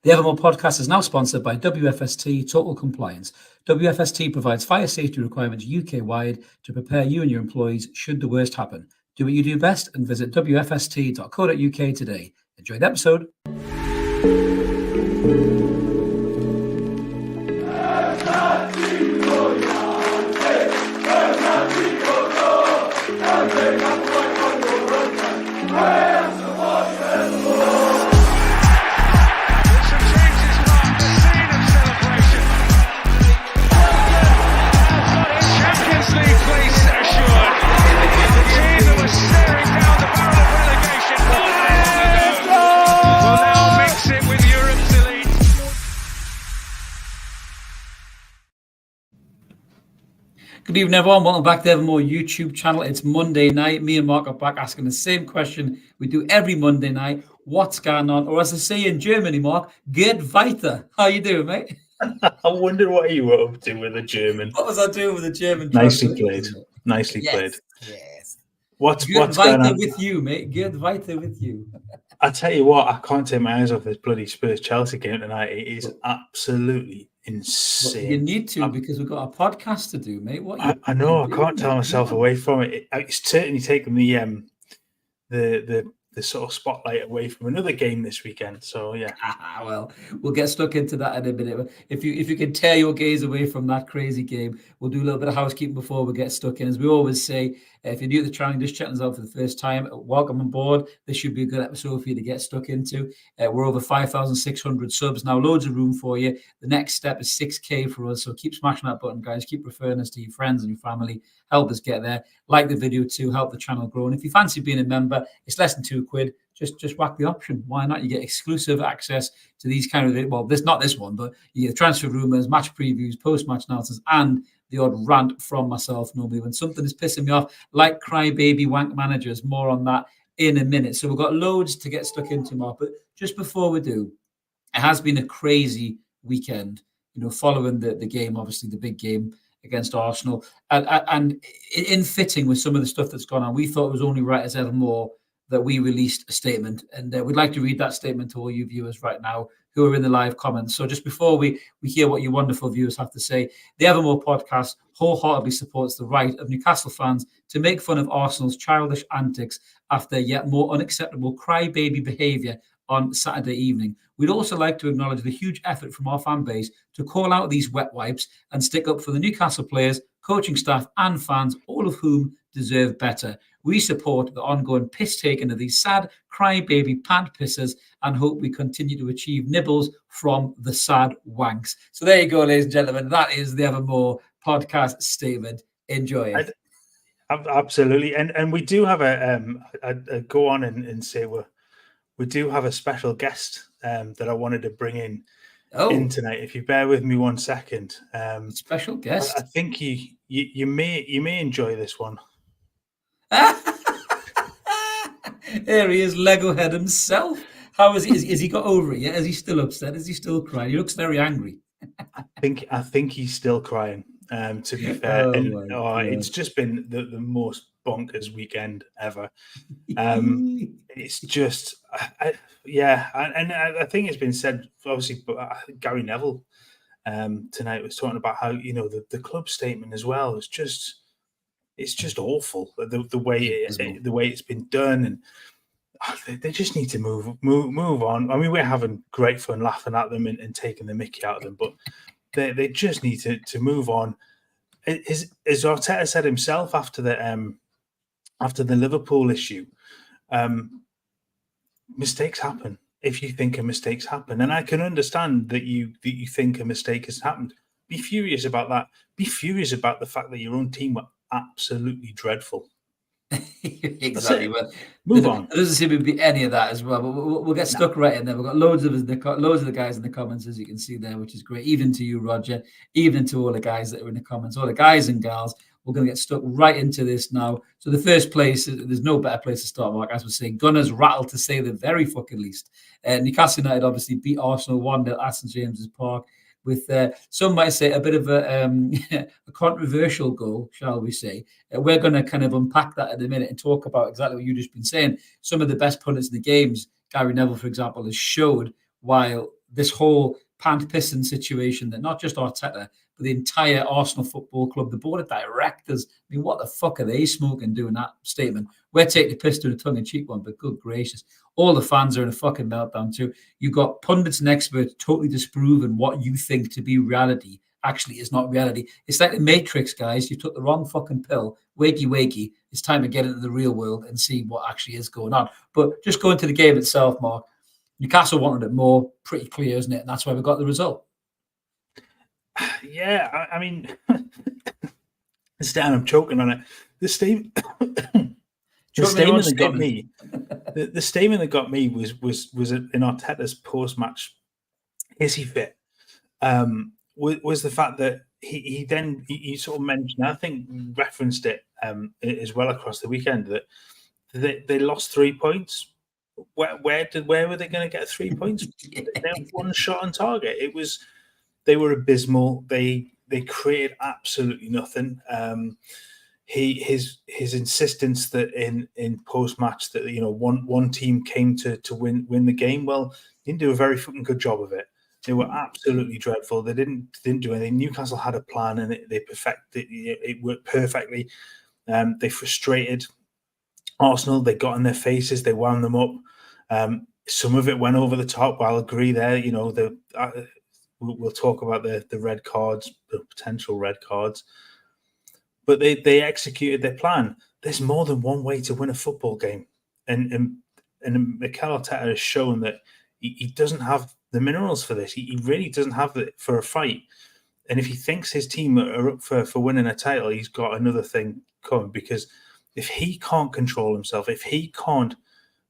The Evermore podcast is now sponsored by WFST Total Compliance. WFST provides fire safety requirements UK-wide to prepare you and your employees should the worst happen. Do what you do best and visit wfst.co.uk today. Enjoy the episode. Good evening, everyone. Welcome back to the Evermore YouTube channel. It's Monday night. Me and Mark are back asking the same question we do every Monday night. What's going on? Or as I say in Germany, Mark, geht weiter. How you doing, mate? I wondered what you were up to with the German. What was I doing with the German? Nicely played. Nicely played. Yes. What's going on with you, mate? Geht weiter with you. I tell you what, I can't take my eyes off this bloody Spurs-Chelsea game tonight. It is absolutely insane. Well, you need to because we've got a podcast to do, mate. I know. I can't tear myself away from it. It's certainly taken the sort of spotlight away from another game this weekend. So yeah. Well, we'll get stuck into that in a minute. If you can tear your gaze away from that crazy game, we'll do a little bit of housekeeping before we get stuck in. As we always say, if you're new to the channel, just checking us out for the first time, welcome on board. This should be a good episode for you to get stuck into. We're over 5,600 subs now, loads of room for you. The next step is 6K for us, so keep smashing that button, guys. Keep referring us to your friends and your family. Help us get there. Like the video too, help the channel grow. And if you fancy being a member, it's less than £2. Just whack the option. Why not? You get exclusive access to these kind of, well, not this one, but you get transfer rumors, match previews, post-match analysis, and the odd rant from myself normally when something is pissing me off, like crybaby wank managers. More on that in a minute. So we've got loads to get stuck into, Mark. But just before we do, it has been a crazy weekend, following the game, obviously the big game against Arsenal. And in fitting with some of the stuff that's gone on, we thought it was only right as Evermore that we released a statement. And we'd like to read that statement to all you viewers right now who are in the live comments. So just before we hear what you wonderful viewers have to say, the Evermore podcast wholeheartedly supports the right of Newcastle fans to make fun of Arsenal's childish antics after yet more unacceptable crybaby behaviour on Saturday evening. We'd also like to acknowledge the huge effort from our fan base to call out these wet wipes and stick up for the Newcastle players, coaching staff and fans, all of whom deserve better. We support the ongoing piss-taking of these sad crybaby pant pissers and hope we continue to achieve nibbles from the sad wanks. So there you go, ladies and gentlemen. That is the Evermore podcast statement. Enjoy it. Absolutely. And we do have a go on and say we do have a special guest that I wanted to bring in tonight. If you bear with me 1 second. Special guest? I think you may enjoy this one. There he is, Lego head himself. How is he? Is he got over it yet? Is he still upset? Is he still crying? He looks very angry. I think he's still crying. To be fair, it's just been the most bonkers weekend ever. It's just, and I think it's been said. Obviously, Gary Neville tonight was talking about how the club statement as well is just. It's just awful the way it's been done, and they just need to move on. I mean, we're having great fun laughing at them and taking the mickey out of them, but they just need to move on. As Arteta said himself after the Liverpool issue, mistakes happen. If you think a mistake's happened, and I can understand that you think a mistake has happened, be furious about that. Be furious about the fact that your own team were absolutely dreadful. Exactly. Well, move on. There doesn't seem to be any of that as well, but we'll get stuck right in there. We've got loads of the guys in the comments, as you can see there, which is great. Even to you, Roger, even to all the guys that are in the comments, all the guys and gals. We're going to get stuck right into this now. So the first place, there's no better place to start, Mark, as we say. Gunners rattled, to say the very fucking least. Newcastle United obviously beat Arsenal 1-0 at St James's Park. With some might say a bit of a controversial goal, shall we say. We're going to kind of unpack that in a minute and talk about exactly what you've just been saying. Some of the best pundits in the games, Gary Neville, for example, has showed while this whole pant-piston situation that not just Arteta, but the entire Arsenal Football Club, the board of directors, I mean, what the fuck are they smoking doing that statement? We're taking the piss to a tongue-in-cheek one, but good gracious. All the fans are in a fucking meltdown too. You've got pundits and experts totally disproving what you think to be reality actually is not reality. It's like the Matrix, guys. You took the wrong fucking pill. Wakey, wakey. It's time to get into the real world and see what actually is going on. But just going to the game itself, Mark, Newcastle wanted it more, pretty clear, isn't it? And that's why we got the result. Yeah, I mean, I'm choking on it. The statement that got me, the statement that got me was in Arteta's post-match hissy fit. Was the fact that he then sort of mentioned, I think referenced it as well across the weekend, that they lost 3 points. Where were they going to get 3 points? They had one shot on target. They were abysmal. They created absolutely nothing. His insistence that in post match that one team came to win the game. Well, he didn't do a very fucking good job of it. They were absolutely dreadful. They didn't do anything. Newcastle had a plan and they perfected it. It worked perfectly. They frustrated Arsenal. They got in their faces. They wound them up. Some of it went over the top. I'll agree there. We'll talk about the red cards, the potential red cards. But they executed their plan. There's more than one way to win a football game. And Mikel Arteta has shown that he doesn't have the minerals for this. He really doesn't have it for a fight. And if he thinks his team are up for winning a title, he's got another thing coming. Because if he can't control himself, if he can't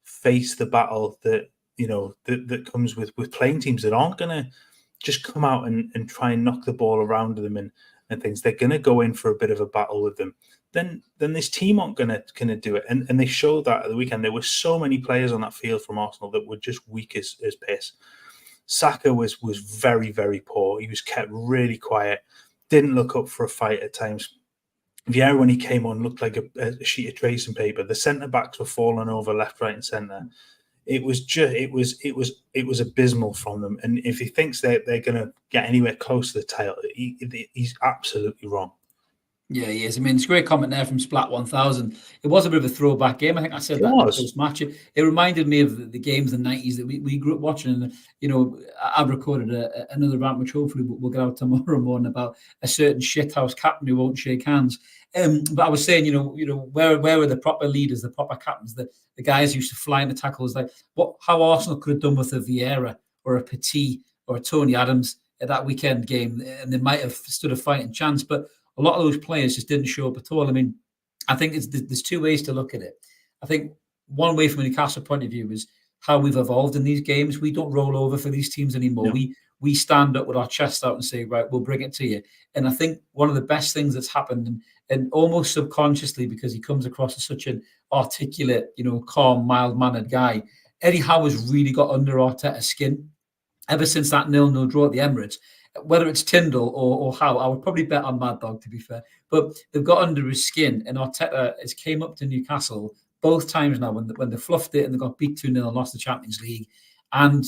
face the battle that that comes with playing teams that aren't going to just come out and try and knock the ball around them and things, they're going to go in for a bit of a battle with them. Then this team aren't going to do it. And they showed that at the weekend. There were so many players on that field from Arsenal that were just weak as piss. Saka was very, very poor. He was kept really quiet, didn't look up for a fight at times. Vieira, when he came on, looked like a sheet of tracing paper. The centre-backs were falling over left, right and centre. It was abysmal from them. And if he thinks they're going to get anywhere close to the title, he's absolutely wrong. Yeah, he is. I mean, it's a great comment there from Splat 1000. It was a bit of a throwback game. I think I said that in the post match. It reminded me of the games in the 90s that we grew up watching. And, I've recorded another rant, which hopefully we'll get out tomorrow morning, about a certain shithouse captain who won't shake hands. But I was saying, where were the proper leaders, the proper captains, the guys who used to fly in the tackles, like how Arsenal could have done with a Vieira or a Petit or a Tony Adams at that weekend game, and they might have stood a fighting chance. But a lot of those players just didn't show up at all. I mean, I think there's two ways to look at it. I think one way from a Newcastle point of view is how we've evolved in these games. We don't roll over for these teams anymore. No. We stand up with our chest out and say, right, we'll bring it to you. And I think one of the best things that's happened, and almost subconsciously, because he comes across as such an articulate, calm, mild-mannered guy, Eddie Howe has really got under Arteta's skin ever since that 0-0 draw at the Emirates. Whether it's Tyndall or Howe, I would probably bet on Mad Dog, to be fair. But they've got under his skin, and Arteta has came up to Newcastle both times now when they fluffed it and they got beat 2-0 and lost the Champions League. And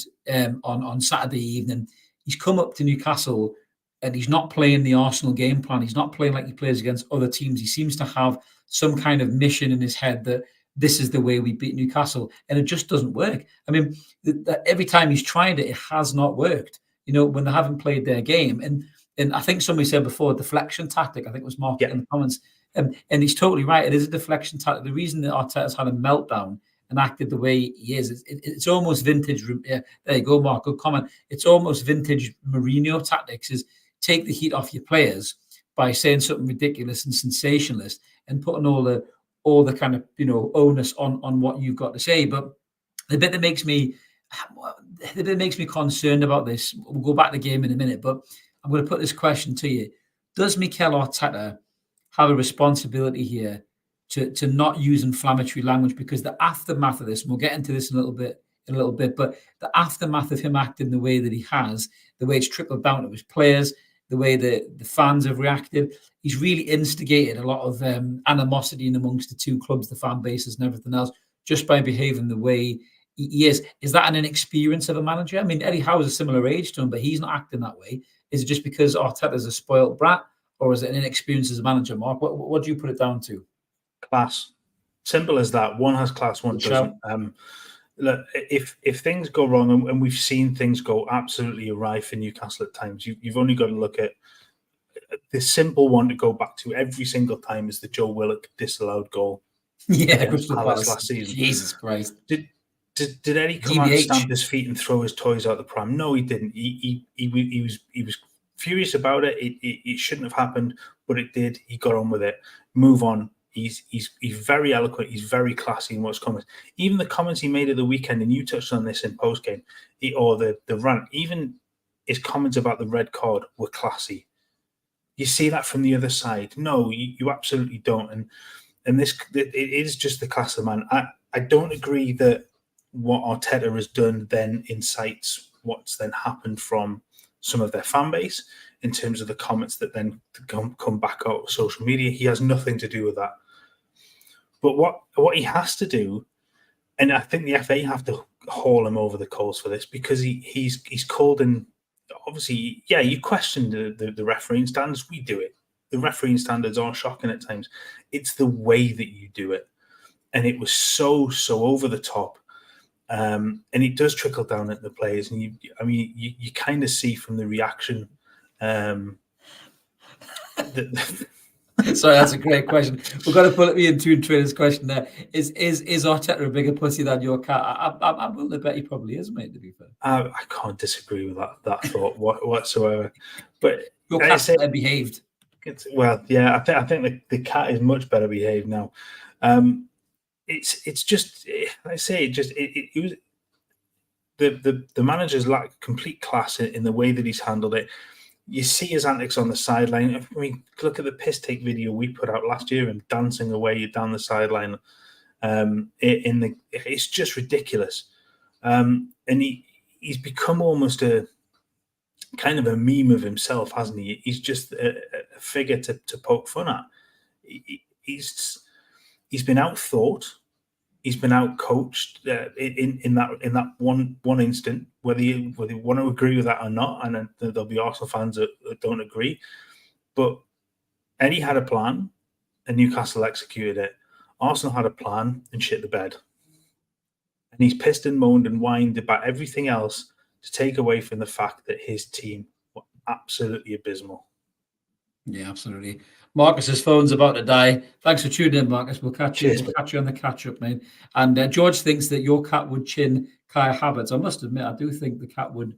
on Saturday evening, he's come up to Newcastle and he's not playing the Arsenal game plan. He's not playing like he plays against other teams. He seems to have some kind of mission in his head that this is the way we beat Newcastle. And it just doesn't work. I mean, every time he's tried it, it has not worked. When they haven't played their game. And I think somebody said before, deflection tactic. I think it was Mark in the comments. And he's totally right. It is a deflection tactic. The reason that Arteta's had a meltdown and acted the way he is, it's almost vintage. Yeah, there you go, Mark. Good comment. It's almost vintage Mourinho tactics, is take the heat off your players by saying something ridiculous and sensationalist and putting all the kind of, onus on what you've got to say. But the bit that makes me concerned about this, we'll go back to the game in a minute, but I'm going to put this question to you. Does Mikel Arteta have a responsibility here to not use inflammatory language? Because the aftermath of this, and we'll get into this in a little bit, but the aftermath of him acting the way that he has, the way it's trickled down to his players, the way the fans have reacted, he's really instigated a lot of animosity in amongst the two clubs, the fan bases and everything else, just by behaving the way Is that an inexperience of a manager? I mean, Eddie Howe's a similar age to him, but he's not acting that way. Is it just because Arteta's a spoiled brat, or is it an inexperience as a manager, Mark? What do you put it down to? Class. Simple as that. One has class, one doesn't. Look, if things go wrong, and we've seen things go absolutely awry for Newcastle at times, you've only got to look at the simple one to go back to every single time is the Joe Willock disallowed goal. Yeah, Crystal Palace last season. Jesus Christ! Did Eddie come out and stamp his feet and throw his toys out the pram? No, he didn't. He was furious about it. It shouldn't have happened, but it did. He got on with it. Move on. He's very eloquent. He's very classy in what's comments. Even the comments he made at the weekend, and you touched on this in post game, or the rant. Even his comments about the red card were classy. You see that from the other side. No, you absolutely don't. And this it is just the class of man. I don't agree that what Arteta has done then incites what's then happened from some of their fan base in terms of the comments that then come back out of social media. He has nothing to do with that. But what he has to do, and I think the FA have to haul him over the coals for this, because he's called in. Obviously, yeah, you question the refereeing standards. We do it. The refereeing standards are shocking at times. It's the way that you do it. And it was so over the top. And it does trickle down at the players. And you kind of see from the reaction. Sorry, that's a great question. We've got to put me into Trader's question there. Is Arteta a bigger pussy than your cat? I'm willing to bet he probably is, mate, to be fair. I can't disagree with that thought whatsoever. But your cat's better behaved. Well, yeah, I think the cat is much better behaved now. It's just, I say, it was the manager's lack complete class in the way that he's handled it. You see his antics on the sideline. I mean, look at the piss take video we put out last year, him dancing away down the sideline. It's just ridiculous. And he's become almost a kind of a meme of himself, hasn't he? He's just a figure to poke fun at. He's been out-thought. He's been out-coached in that one instant, whether you want to agree with that or not, and there'll be Arsenal fans that don't agree. But Eddie had a plan, and Newcastle executed it. Arsenal had a plan and shit the bed. And he's pissed and moaned and whined about everything else to take away from the fact that his team were absolutely abysmal. Yeah, absolutely. Marcus's phone's about to die. Thanks for tuning in, Marcus. We'll catch you. We'll catch you on the catch-up, mate. And George thinks that your cat would chin Kai Havertz. I must admit, I do think the cat would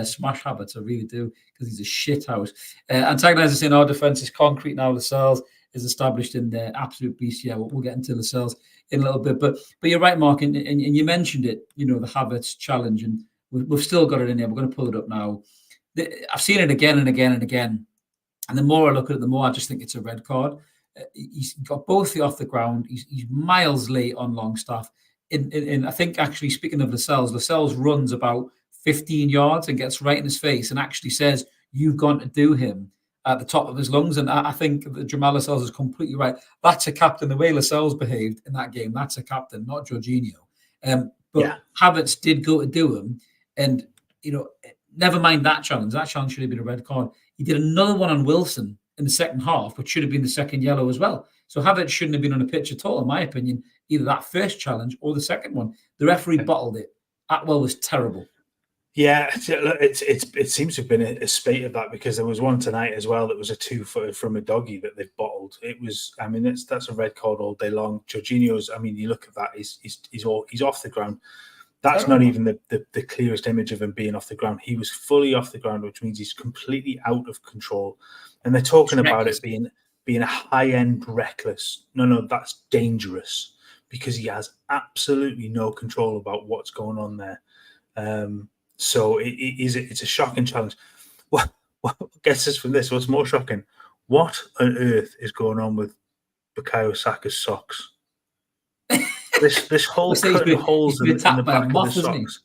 smash Havertz. I really do, because he's a shit house. Antagonizer saying our defence is concrete now. Lascelles is established in the absolute beast. Yeah, we'll get into Lascelles in a little bit. But you're right, Mark, and you mentioned it. You know, the Havertz challenge, and we've still got it in there. We're going to pull it up now. I've seen it again and again and again. And the more I look at it, the more I just think it's a red card. He's got both feet off the ground. He's miles late on Longstaff. I think, actually, speaking of Lascelles runs about 15 yards and gets right in his face and actually says, "You've gone to do him," at the top of his lungs. And I think that Jamal Lascelles is completely right. That's a captain. The way Lascelles behaved in that game, that's a captain, not Jorginho. But Havertz did go to do him. And, never mind that challenge. That challenge should have been a red card. He did another one on Wilson in the second half, which should have been the second yellow as well. So Havertz shouldn't have been on a pitch at all, in my opinion, either that first challenge or the second one. The referee bottled it. Atwell was terrible. Yeah, it seems to have been a spate of that, because there was one tonight as well that was a 2-footer from a doggy that they've bottled. It was, I mean, that's a red card all day long. Jorginho's, I mean, you look at that, he's off the ground. That's not even the clearest image of him being off the ground. He was fully off the ground, which means he's completely out of control. And they're talking about it being a high-end reckless. No, that's dangerous, because he has absolutely no control about what's going on there. So it's a shocking challenge. What gets us from this? What's more shocking? What on earth is going on with Bukayo Saka's socks? This whole cutting holes in the back of the socks.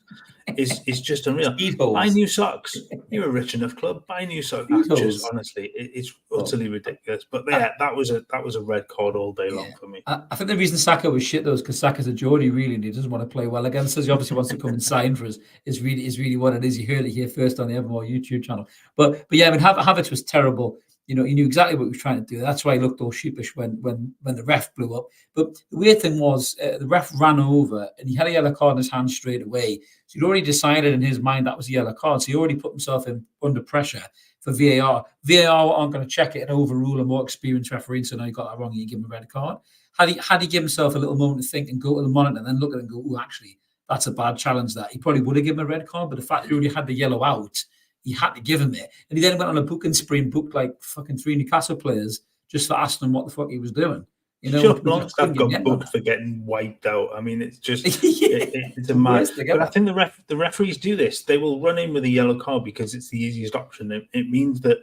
is just unreal. Buy new socks. You're a rich enough club. Buy new socks. Just honestly, it's utterly ridiculous. But yeah, that was a red card all day long for me. I think the reason Saka was shit though is because Saka's a Geordie really, and he doesn't want to play well against us. He obviously wants to come and sign for us. Is really what it is. You heard it here first on the Evermore YouTube channel. But yeah, I mean, Havertz was terrible. You know, he knew exactly what he was trying to do. That's why he looked all sheepish when the ref blew up. But the weird thing was, the ref ran over and he had a yellow card in his hand straight away. So he'd already decided in his mind that was a yellow card. So he already put himself under pressure for VAR. VAR aren't going to check it and overrule a more experienced referee. So now you got that wrong and you give him a red card. Had he given himself a little moment to think and go to the monitor and then look at it and go, oh, actually, that's a bad challenge. That he probably would have given him a red card. But the fact that he already had the yellow out, he had to give him it. And he then went on a booking spree and booked like fucking 3 Newcastle players just for asking him what the fuck he was doing. You know, Chuck Longstaff got booked for getting wiped out. I mean, it's just it's a mad. But I think the referees do this. They will run in with a yellow card because it's the easiest option. It means that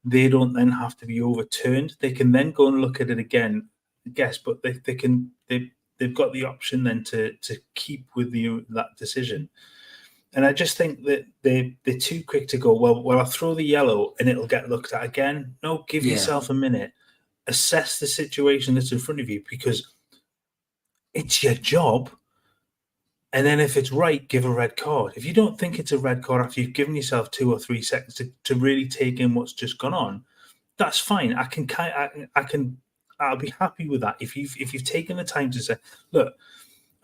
they don't then have to be overturned. They can then go and look at it again, I guess, but they've got the option then to keep with that decision. And I just think that they're too quick to go, well, I'll throw the yellow and it'll get looked at again. No, give yourself a minute. Assess the situation that's in front of you because it's your job. And then if it's right, give a red card. If you don't think it's a red card after you've given yourself 2 or 3 seconds to really take in what's just gone on, that's fine. I'll be happy with that. If you've taken the time to say, look,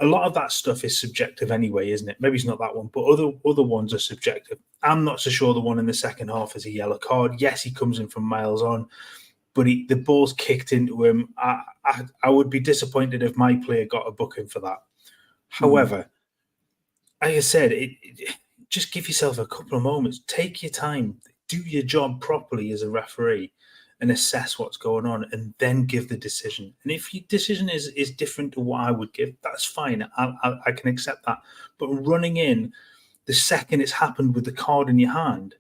a lot of that stuff is subjective anyway, isn't it? Maybe it's not that one, but other ones are subjective. I'm not so sure the one in the second half is a yellow card. Yes, he comes in from miles on, but the ball's kicked into him. I would be disappointed if my player got a booking for that. However, like I said, just give yourself a couple of moments. Take your time. Do your job properly as a referee and assess what's going on and then give the decision. And if your decision is different to what I would give, that's fine. I can accept that. But running in the second it's happened with the card in your hand,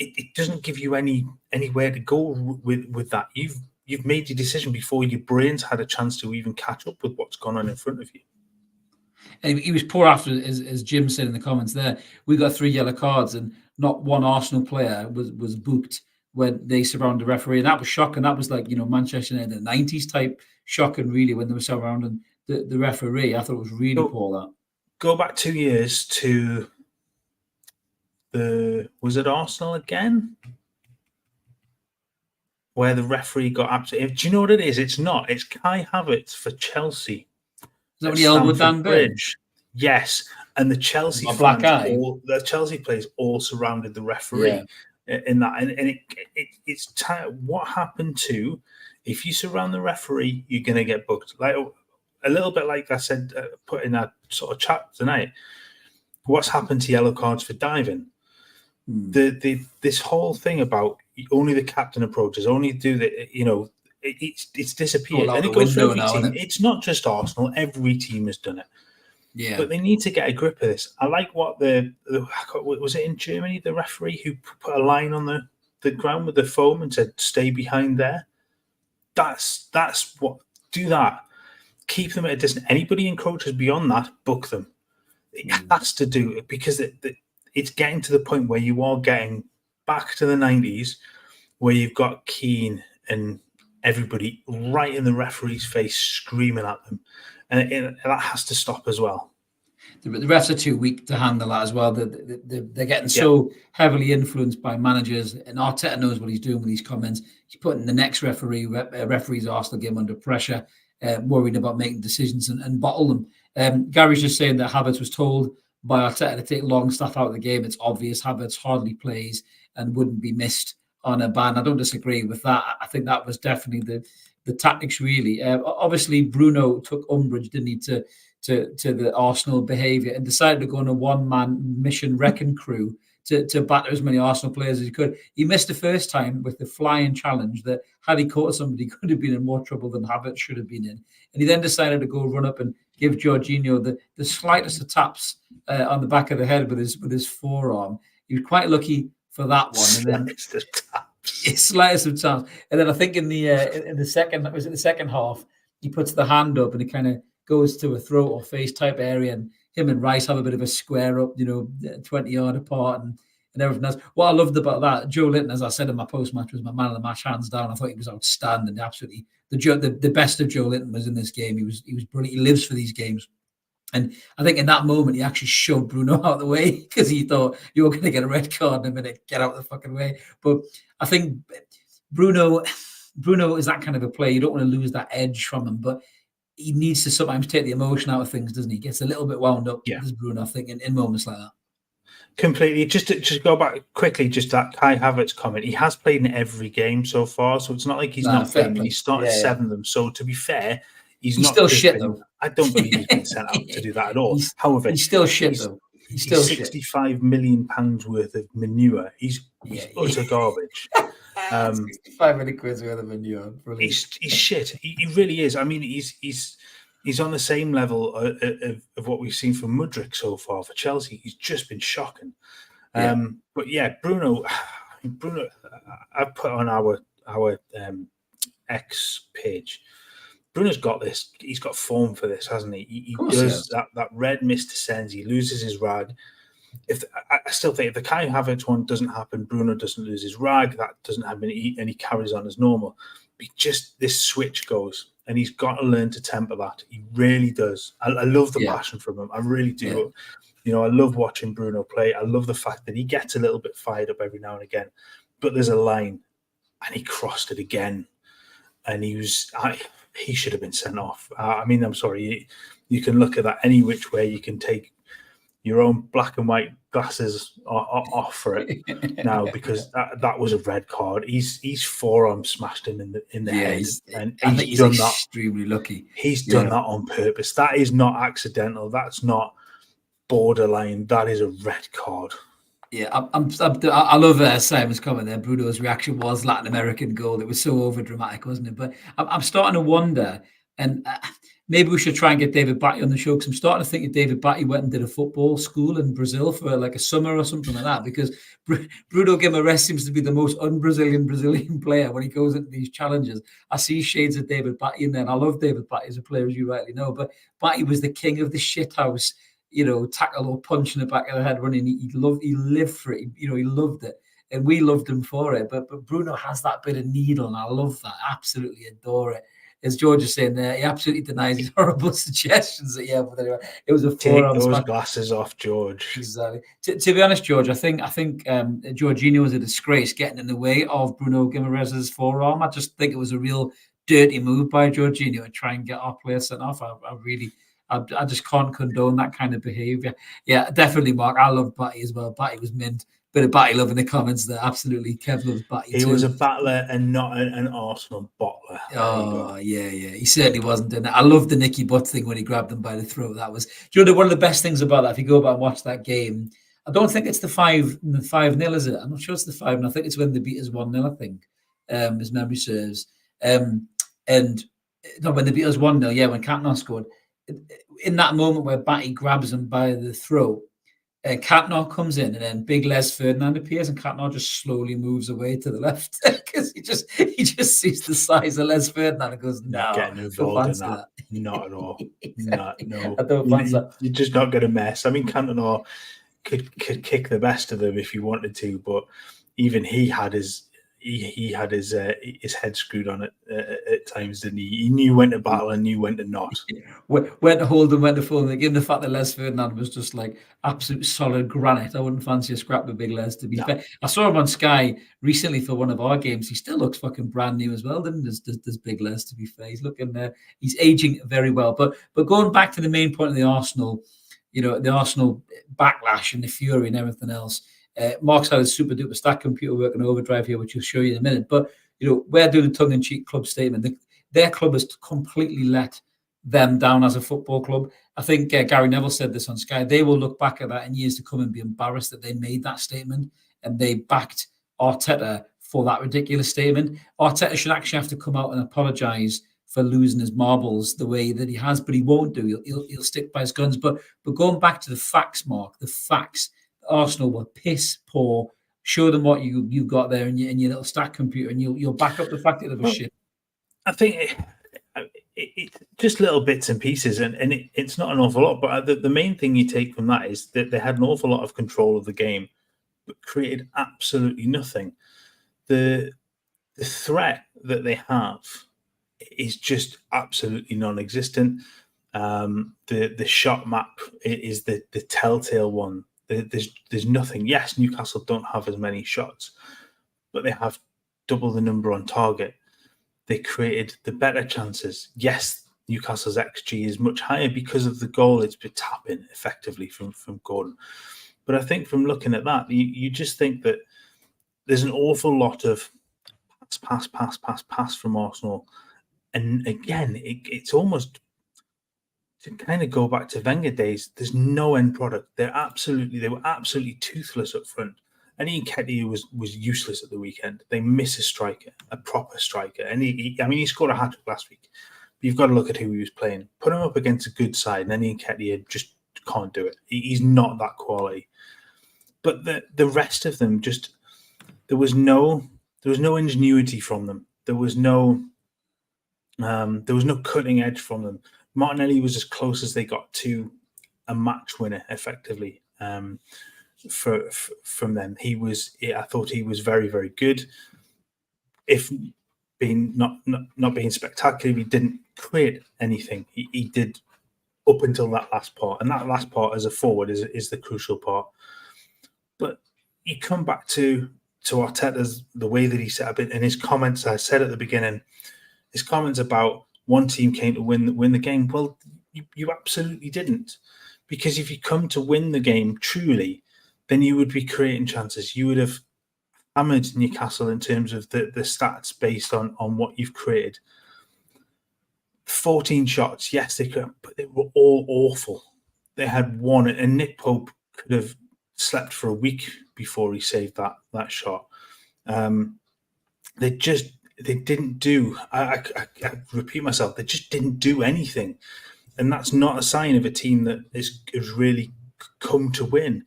it doesn't give you anywhere to go with that. You've made your decision before your brain's had a chance to even catch up with what's gone on in front of you. And he was poor after, as Jim said in the comments there, we got 3 yellow cards and not one Arsenal player was booked when they surrounded the referee. And that was shocking. That was like, you know, Manchester United in the 90s type shocking, really, when they were surrounding the referee. I thought it was really poor, that. Go back 2 years to was it Arsenal again? Where the referee got absolutely... Do you know what it is? It's not. It's Kai Havertz for Chelsea. Is that when he elbowed Dan Bridge? Yes. And the Chelsea the Chelsea players all surrounded the referee in that. And it's what happened to, if you surround the referee, you're going to get booked. Like a little bit like I said, put in that sort of chat tonight. What's happened to yellow cards for diving? This whole thing about only the captain approaches, only do the, you know, it's disappeared. And it goes for every team. It's not just Arsenal. Every team has done it. Yeah. But they need to get a grip of this. I like what was it in Germany, the referee who put a line on the ground with the foam and said, stay behind there. That's what, do that. Keep them at a distance. Anybody encroaches beyond that, book them. It has to do it because it's getting to the point where you are getting back to the 90s where you've got Keane and everybody right in the referee's face screaming at them. And that has to stop as well. The refs are too weak to handle that as well. They're getting so heavily influenced by managers, and Arteta knows what he's doing with these comments. He's putting the next referee's Arsenal game under pressure, worried about making decisions and bottle them. Gary's just saying that Havertz was told by Arteta to take Longstaff out of the game. It's obvious Havertz hardly plays and wouldn't be missed on a ban. I don't disagree with that. I think that was definitely the tactics, really. Obviously, Bruno took umbrage, didn't he, to the Arsenal behaviour and decided to go on a one-man mission wrecking crew to batter as many Arsenal players as he could. He missed the first time with the flying challenge that had he caught somebody, could have been in more trouble than Havertz should have been in. And he then decided to go run up and give Jorginho the slightest of taps on the back of the head with his forearm. He was quite lucky for that one. And then slightest of taps. And then I think in the second half, he puts the hand up and it kind of goes to a throat or face type area, and him and Rice have a bit of a square up, 20-yard apart and everything else. What I loved about that, Joe Linton, as I said in my post-match, was my man of the match, hands down. I thought he was outstanding. Absolutely, the best of Joe Linton was in this game. He was brilliant. He lives for these games. And I think in that moment, he actually shoved Bruno out of the way because he thought, you're going to get a red card in a minute. Get out of the fucking way. But I think Bruno is that kind of a player. You don't want to lose that edge from him, but he needs to sometimes take the emotion out of things, doesn't he? Gets a little bit wound up, as Bruno, I think, in moments like that. Completely. Just to go back quickly, just that Kai Havertz comment. He has played in every game so far, so it's not like he's not playing. He started 7 of them. So to be fair, he's not still shit though. I don't believe he's been sent out to do that at all. However, he's still shit though. He's still £65 million worth of manure. He's utter garbage. 65 million quid worth of manure. He's shit. He really is. I mean, he's on the same level of what we've seen from Mudryk so far for Chelsea. He's just been shocking. But yeah, Bruno, I've put on our X page. Bruno's got this. He's got form for this, hasn't he? He does that red mist descends. He loses his rag. I still think if the Kai Havertz one doesn't happen, Bruno doesn't lose his rag. That doesn't happen, and he carries on as normal. But this switch goes, and he's got to learn to temper that. He really does. I love the passion from him. I really do. Yeah. I love watching Bruno play. I love the fact that he gets a little bit fired up every now and again. But there's a line, and he crossed it again, and he should have been sent off. I mean, I'm sorry. You can look at that any which way. You can take your own black and white glasses off for it now, because that was a red card. He's forearm smashed him in the head, and he's done that. Extremely lucky. He's done that on purpose. That is not accidental. That's not borderline. That is a red card. Yeah, I love Simon's comment there. Bruno's reaction was Latin American goal. It was so over dramatic, wasn't it? But I'm starting to wonder, and maybe we should try and get David Batty on the show, because I'm starting to think that David Batty went and did a football school in Brazil for like a summer or something like that, because Bruno Guimaraes seems to be the most un-Brazilian player when he goes into these challenges. I see shades of David Batty in there, and I love David Batty as a player, as you rightly know, but Batty was the king of the shithouse, tackle or punch in the back of the head running. He lived for it. He loved it. And we loved him for it. But Bruno has that bit of needle, and I love that. Absolutely adore it. As George is saying there, he absolutely denies his horrible suggestions. But anyway, it was a forearm. Take those glasses off, George. Exactly. To be honest, George, I think Jorginho was a disgrace getting in the way of Bruno Guimaraes' forearm. I just think it was a real dirty move by Jorginho to try and get our player sent off. I just can't condone that kind of behaviour. Yeah, definitely, Mark. I love Batty as well. Batty was mint. Bit of Batty love in the comments there. Absolutely. Kev loves Batty too. He was a battler and not an Arsenal bottler. Oh, yeah. He certainly wasn't in it. I love the Nicky Butt thing when he grabbed him by the throat. That was, one of the best things about that, if you go back and watch that game, I don't think it's the 5-0, is it? I'm not sure it's the 5, and I think it's when they beat us 1-0, I think, as memory serves. When they beat us 1-0, when Cantona scored. In that moment where Batty grabs him by the throat, Cantona comes in, and then big Les Ferdinand appears, and Cantona just slowly moves away to the left because he just sees the size of Les Ferdinand and goes, "No, getting involved in that. Not at all. Exactly. No. I don't fancy that. You're just not going to mess. I mean, Cantona could kick the best of them if he wanted to, but even he had his head screwed on it at times, didn't he? He knew when to battle and knew when to not. When to hold and when to fold. And given the fact that Les Ferdinand was just like absolute solid granite, I wouldn't fancy a scrap with Big Les, to be fair. I saw him on Sky recently for one of our games. He still looks fucking brand new as well, doesn't does Big Les, to be fair. He's looking he's aging very well. But going back to the main point of the Arsenal, the Arsenal backlash and the fury and everything else. Mark's had a super duper stat computer working overdrive here, which he'll show you in a minute. But we're doing a tongue-in-cheek club statement. Their club has completely let them down as a football club. I think Gary Neville said this on Sky. They will look back at that in years to come and be embarrassed that they made that statement and they backed Arteta for that ridiculous statement. Arteta should actually have to come out and apologise for losing his marbles the way that he has, but he won't do. He'll stick by his guns. But going back to the facts, Mark, the facts. Arsenal were piss poor. Show them what you got there in your little stat computer, and you'll back up the fact that they were shit. I think it's just little bits and pieces, and it's not an awful lot. But the main thing you take from that is that they had an awful lot of control of the game, but created absolutely nothing. The threat that they have is just absolutely non-existent. The shot map is the telltale one. There's nothing. Yes, Newcastle don't have as many shots, but they have double the number on target. They created the better chances. Yes, Newcastle's XG is much higher because of the goal it's been tapping effectively from Gordon. But I think from looking at that, you just think that there's an awful lot of pass from Arsenal. And again, it's almost to kind of go back to Wenger days. There's no end product. They were absolutely toothless up front. And Enquiries was useless at the weekend. They miss a striker, a proper striker. And he scored a hat-trick last week. But you've got to look at who he was playing. Put him up against a good side, and then Enquiries just can't do it. He's not that quality. But the rest of them just there was no ingenuity from them. There was no cutting edge from them. Martinelli was as close as they got to a match winner, effectively. From them, I thought he was very, very good. If being not being spectacular, he didn't create anything. He did up until that last part, and that last part as a forward is the crucial part. But you come back to Arteta's the way that he set up it, and his comments. I said at the beginning, his comments about one team came to win the game. Well, you absolutely didn't, because if you come to win the game truly, then you would be creating chances. You would have hammered Newcastle in terms of the stats based on what you've created. 14 shots, yes, they could, but they were all awful. They had one, and Nick Pope could have slept for a week before he saved that shot. They didn't do. I repeat myself. They just didn't do anything, and that's not a sign of a team that is really come to win.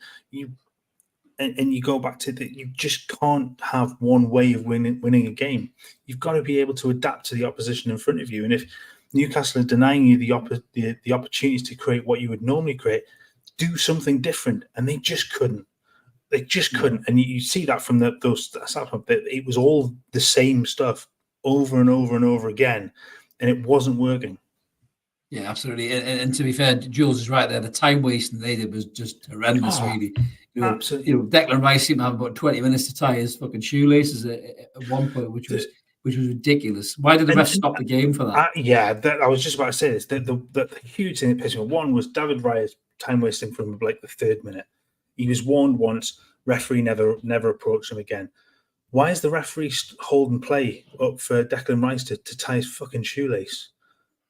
And you go back to that. You just can't have one way of winning a game. You've got to be able to adapt to the opposition in front of you. And if Newcastle are denying you the opportunities to create what you would normally create, do something different. And they just couldn't. They just couldn't. And you see that from those stats. It was all the same stuff over and over and over again, and it wasn't working. Yeah, absolutely. And to be fair, Jules is right there. The time wasting they did was just horrendous, really. Absolutely. Declan Rice seemed to have about 20 minutes to tie his fucking shoelaces at one point, which was ridiculous. Why did the ref stop the game for that? I was just about to say this. The huge thing that pissed me off, one was David Raya's time wasting from like the 3rd minute. He was warned once. Referee never approached him again. Why is the referee holding play up for Declan Rice to tie his fucking shoelace?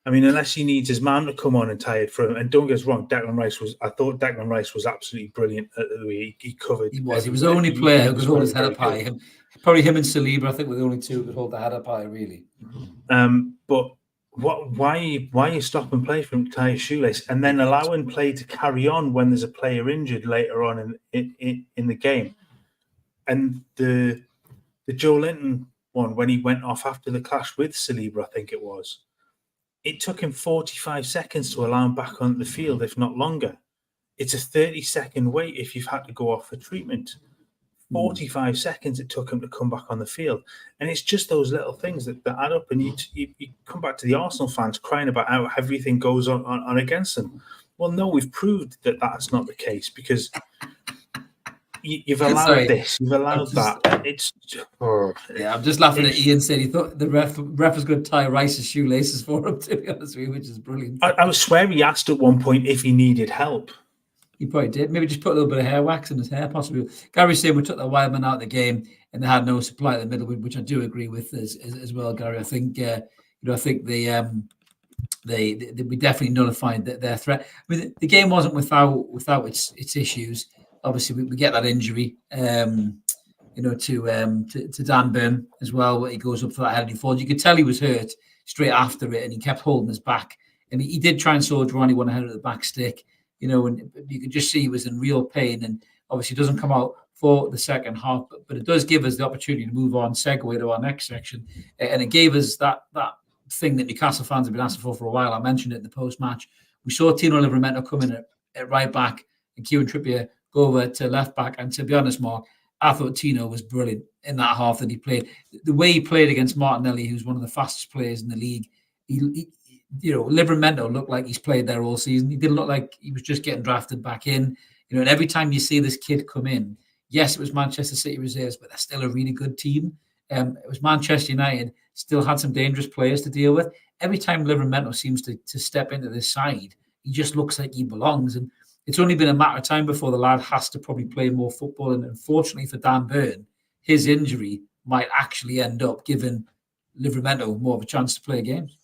I mean, unless he needs his man to come on and tie it for him. And don't get us wrong, I thought Declan Rice was absolutely brilliant at the way he covered. He was the only player who could hold his head up high. Probably him and Saliba, I think, were the only two who could hold their head up high, really. But why are you stopping play from tie his shoelace and then allowing play to carry on when there's a player injured later on in the game? And the Joe Linton one, when he went off after the clash with Saliba, I think it was. It took him 45 seconds to allow him back on the field, if not longer. It's a 30-second wait if you've had to go off for treatment. 45 seconds it took him to come back on the field. And it's just those little things that add up. And you come back to the Arsenal fans crying about how everything goes on against them. Well, no, we've proved that that's not the case, because you've allowed this, you've allowed that. I'm just laughing at Ian said he thought the ref was going to tie Rice's shoelaces for him, to be honest with you, which is brilliant. I swear he asked at one point if he needed help. He probably did. Maybe just put a little bit of hair wax in his hair, possibly. Gary's saying we took the Wildman out of the game and they had no supply in the middle, which I do agree with as well, Gary. I think I think they we definitely nullified their threat. I mean, the game wasn't without its issues. Obviously, we get that injury, to Dan Burn as well, where he goes up for that head and he falls. You could tell he was hurt straight after it, and he kept holding his back. And he did try and soldier on. He went ahead of the back stick, and you could just see he was in real pain. And obviously, it doesn't come out for the second half, but it does give us the opportunity to move on, segue to our next section, and it gave us that thing that Newcastle fans have been asking for a while. I mentioned it in the post-match. We saw Tino Livramento come in at right back and Kieran Trippier go over to left back. And to be honest, Mark, I thought Tino was brilliant in that half that he played. The way he played against Martinelli, who's one of the fastest players in the league, Livramento looked like he's played there all season. He didn't look like he was just getting drafted back in. And every time you see this kid come in, yes, it was Manchester City reserves, but they're still a really good team. It was Manchester United, still had some dangerous players to deal with. Every time Livramento seems to step into this side, he just looks like he belongs. And it's only been a matter of time before the lad has to probably play more football. And unfortunately for Dan Burn, his injury might actually end up giving Livramento more of a chance to play games.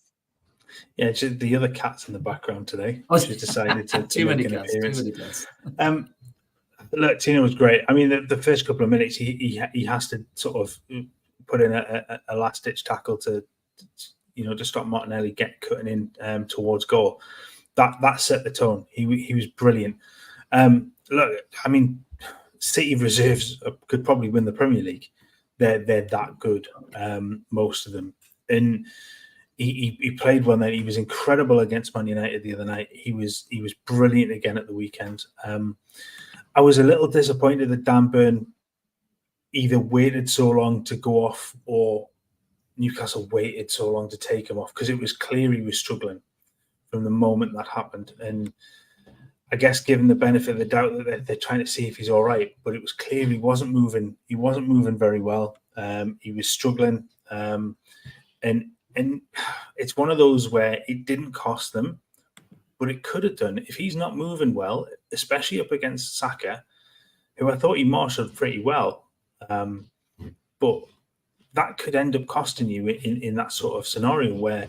Yeah, it's just the other cat's in the background today. She's decided to make an appearance. Look, Tino was great. I mean, the first couple of minutes, he has to sort of put in a last-ditch tackle to stop Martinelli cutting in towards goal. That set the tone. He was brilliant. Look, I mean, City reserves could probably win the Premier League. They're that good, most of them. And he played well. Then he was incredible against Man United the other night. He was brilliant again at the weekend. I was a little disappointed that Dan Burn either waited so long to go off or Newcastle waited so long to take him off, because it was clear he was struggling from the moment that happened. And I guess given the benefit of the doubt that they're trying to see if he's all right, but it was clear he wasn't moving. He wasn't moving very well. He was struggling. And it's one of those where it didn't cost them, but it could have done. If he's not moving well, especially up against Saka, who I thought he marshalled pretty well, but that could end up costing you in that sort of scenario where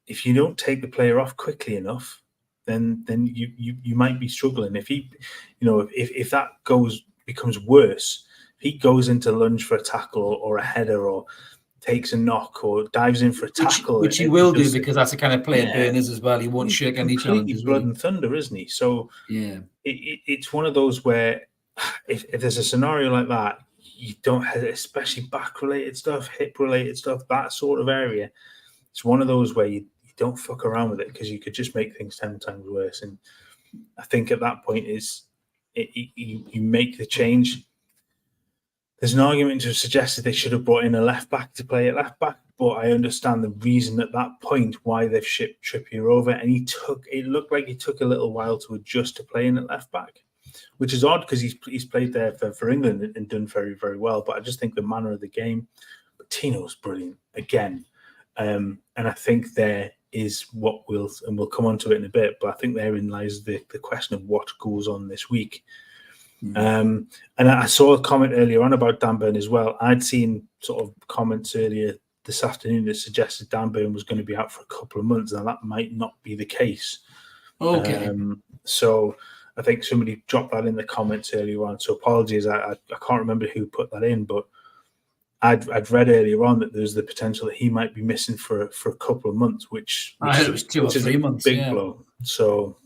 if you don't take the player off quickly enough, then you might be struggling. If if that becomes worse, if he goes into lunge for a tackle or a header or takes a knock or dives in for a tackle, which he will do, because that's the kind of player Burn is as well. He won't shake any challenges. Blood and thunder, isn't he? So yeah, it's one of those where if there's a scenario like that, you don't have, especially back related stuff, hip related stuff, that sort of area. It's one of those where you don't fuck around with it, because you could just make things 10 times worse. And I think at that point you make the change. There's an argument to suggest that they should have brought in a left back to play at left back, but I understand the reason at that point why they've shipped Trippier over, and it looked like he took a little while to adjust to playing at left back, which is odd because he's played there for England and done very, very well. But I just think the manner of the game. But Tino's brilliant again, and I think there is what we'll come on to it in a bit. But I think therein lies the question of what goes on this week. And I saw a comment earlier on about Dan Burn as well. I'd seen sort of comments earlier this afternoon that suggested Dan Burn was going to be out for a couple of months. Now that might not be the case. Okay. So I think somebody dropped that in the comments earlier on. So apologies, I can't remember who put that in, but I'd read earlier on that there's the potential that he might be missing for a couple of months, which I heard it was 2 or 3 months. Big blow. So.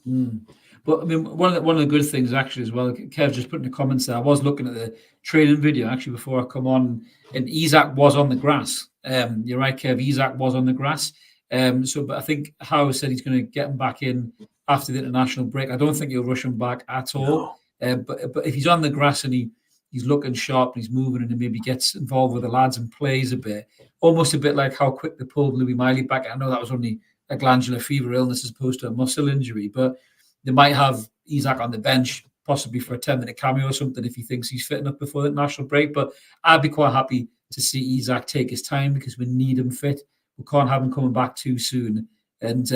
But I mean, one of the good things actually as well, Kev just put in the comments there, I was looking at the training video actually before I come on, and Isak was on the grass. You're right, Kev, Isak was on the grass. But I think Howe said he's going to get him back in after the international break. I don't think he'll rush him back at all. No. But if he's on the grass and he's looking sharp and he's moving and he maybe gets involved with the lads and plays a bit, almost a bit like how quick they pulled Louis Miley back. I know that was only a glandular fever illness as opposed to a muscle injury, but they might have Isak on the bench, possibly for a 10-minute cameo or something if he thinks he's fit enough before the national break. But I'd be quite happy to see Isak take his time, because we need him fit. We can't have him coming back too soon and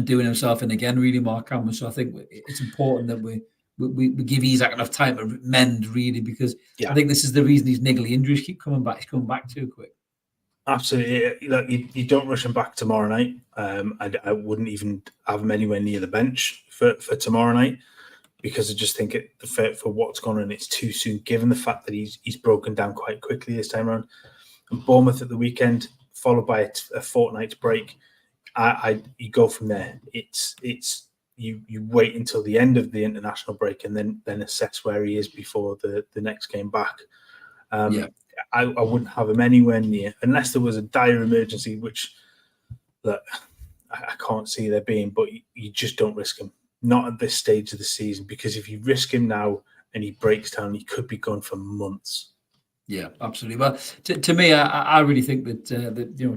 doing himself in again, really, Mark Cameron. So I think it's important that we give Isak enough time to mend, really, because I think this is the reason these niggly injuries keep coming back. He's coming back too quick. Absolutely. Look, you don't rush him back tomorrow night. I wouldn't even have him anywhere near the bench for tomorrow night, because I just think for what's gone on, it's too soon, given the fact that he's broken down quite quickly this time around. And Bournemouth at the weekend, followed by a fortnight's break. You go from there. It's you wait until the end of the international break and then assess where he is before the next game back. I wouldn't have him anywhere near, unless there was a dire emergency, which that I can't see there being, but you just don't risk him. Not at this stage of the season, because if you risk him now and he breaks down, he could be gone for months. Yeah, absolutely. Well, to me, I really think that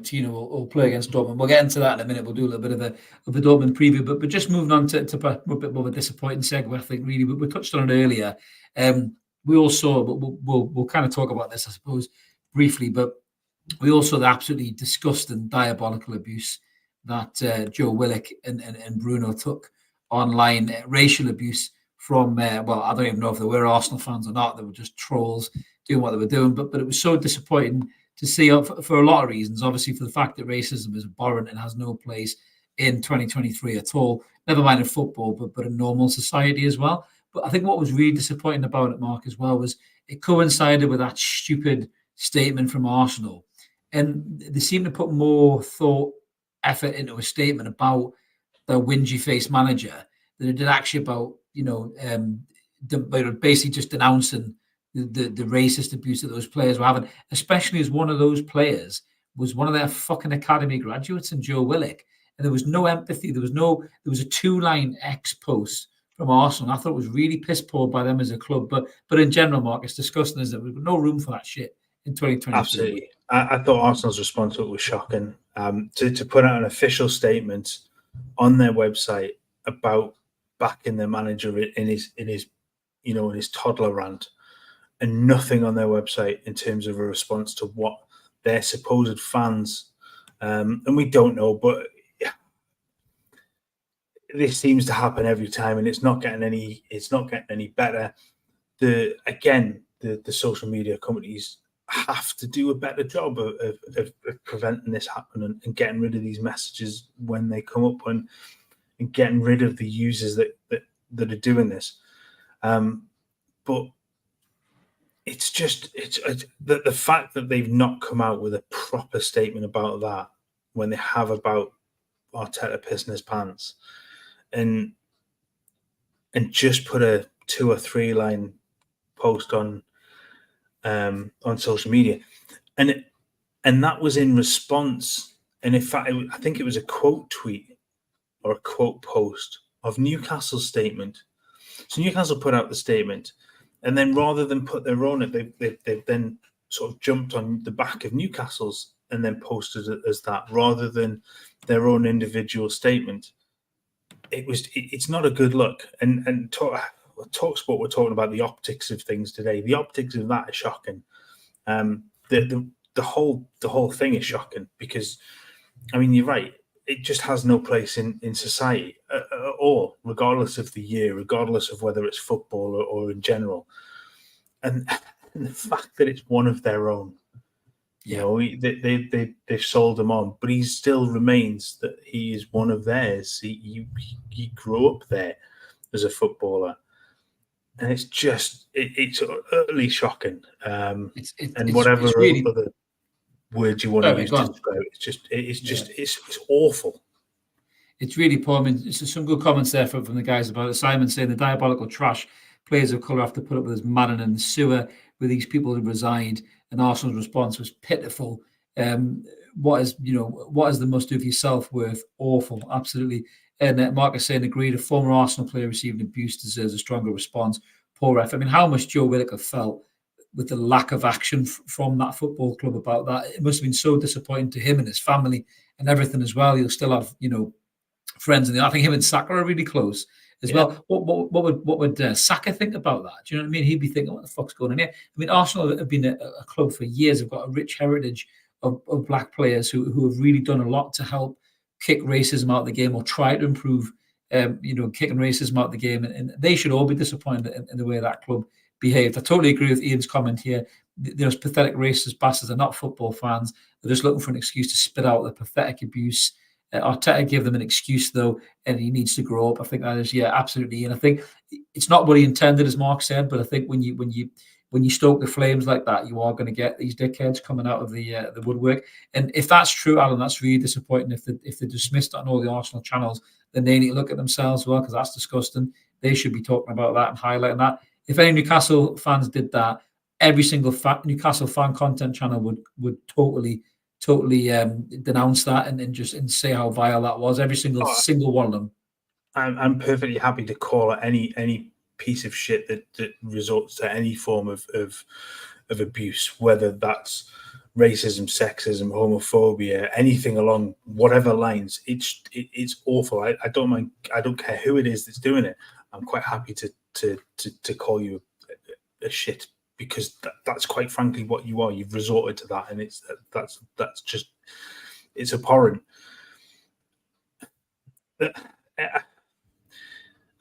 Tino will play against Dortmund. We'll get into that in a minute. We'll do a little bit of a Dortmund preview, but just moving on to a bit more of a disappointing segue, I think, really. But we touched on it earlier. We all saw, but we'll kind of talk about this, I suppose, briefly. But we all saw the absolutely disgusting, diabolical abuse that Joe Willock and Bruno took online, racial abuse from, well, I don't even know if they were Arsenal fans or not. They were just trolls doing what they were doing. But it was so disappointing to see for a lot of reasons. Obviously, for the fact that racism is abhorrent and has no place in 2023 at all, never mind in football, but in normal society as well. But I think what was really disappointing about it, Mark, as well, was it coincided with that stupid statement from Arsenal. And they seem to put more effort into a statement about the whingy-faced manager than it did actually about, basically just denouncing the racist abuse that those players were having, especially as one of those players was one of their fucking academy graduates in Joe Willock. And there was no empathy. There was a 2-line X post from Arsenal. I thought it was really piss poor by them as a club. But in general, Mark, it's disgusting, isn't it? We've got no room for that shit in 2023. Absolutely. I thought Arsenal's response to it was shocking. To put out an official statement on their website about backing their manager in his toddler rant, and nothing on their website in terms of a response to what their supposed fans, and we don't know, but this seems to happen every time, and it's not getting any better. The social media companies have to do a better job of preventing this happening and getting rid of these messages when they come up, and getting rid of the users that are doing this. But it's the fact that they've not come out with a proper statement about that when they have about Arteta pissing his pants, and just put a 2 or 3 line post on social media, and that was in response. And in fact, I think it was a quote tweet or a quote post of Newcastle's statement. So Newcastle put out the statement, and then rather than put their own, they've then sort of jumped on the back of Newcastle's and then posted it as that, rather than their own individual statement. It's not a good look. And TalkSport were talking about the optics of things today. The optics of that is shocking. The whole thing is shocking, because, I mean, you're right. It just has no place in society at all, regardless of the year, regardless of whether it's football or in general. And the fact that it's one of their own, they've sold him on, but he still remains that he is one of theirs. He grew up there as a footballer, and it's just it's utterly shocking. And whatever really, other words you want to use to describe it, it's awful. It's really poor. I mean, it's some good comments there from the guys about it. Simon saying the diabolical trash players of colour have to put up with this maddening in the sewer where these people who reside, and Arsenal's response was pitiful. What is the must do for your self-worth? Awful, absolutely. And Mark is saying, agreed, a former Arsenal player receiving abuse deserves a stronger response. Poor ref. I mean, how much Joe Willock have felt with the lack of action from that football club about that. It must have been so disappointing to him and his family and everything as well. He'll still have, friends in I think him and Saka are really close as well. What would Saka think about that? Do you know what I mean? He'd be thinking, what the fuck's going on here? I mean, Arsenal have been a club for years. They've got a rich heritage of black players who have really done a lot to help kick racism out of the game, or try to improve, kicking racism out of the game. And they should all be disappointed in the way that club behaved. I totally agree with Ian's comment here. Those pathetic racist bastards are not football fans. They're just looking for an excuse to spit out the pathetic abuse. Arteta gave them an excuse, though, and he needs to grow up. I think that is, absolutely. And I think it's not what he intended, as Mark said, but I think when you stoke the flames like that, you are going to get these dickheads coming out of the woodwork. And if that's true, Alan, that's really disappointing. If they're dismissed on all the Arsenal channels, then they need to look at themselves as well, because that's disgusting. They should be talking about that and highlighting that. If any Newcastle fans did that, every single Newcastle fan content channel would totally totally denounce that and say how vile that was. Every single one of them. I'm perfectly happy to call it any piece of shit that results to any form of abuse, whether that's racism, sexism, homophobia, anything along whatever lines. It's awful. I don't mind. I don't care who it is that's doing it. I'm quite happy to call you a shit, because that's quite frankly what you are. You've resorted to that, and that's just, it's abhorrent. I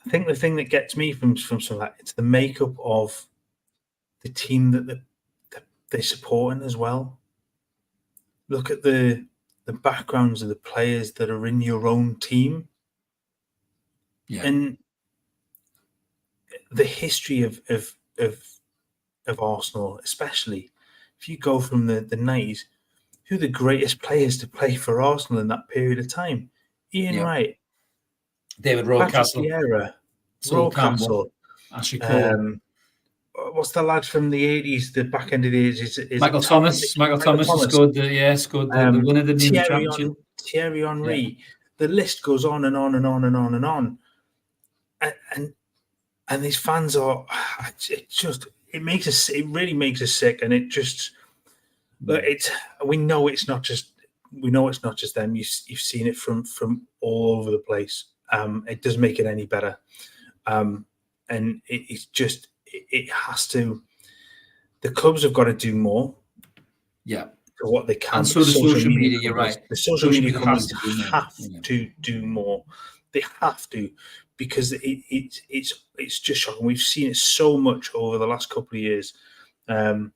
think the thing that gets me from some of that, it's the makeup of the team that they're supporting as well. Look at the backgrounds of the players that are in your own team, and the history of Arsenal, especially if you go from the 90s, who are the greatest players to play for Arsenal in that period of time? Ian Wright, David Rocastle, Rocastle, Ashley Cole. What's the lad from the 80s, the back end of the 80s? Is Michael Thomas. Michael Thomas scored the winner, the new championship. Thierry Henry. Yeah. The list goes on and on and on and on and on. And these fans are, it really makes us sick. And it just, we know it's not just them. You've seen it from all over the place. It doesn't make it any better. And it's just, it has to, the clubs have got to do more. Yeah. For what they can. And so the social media, you're right. The social media companies have to do more. They have to, because it's just shocking. We've seen it so much over the last couple of years. And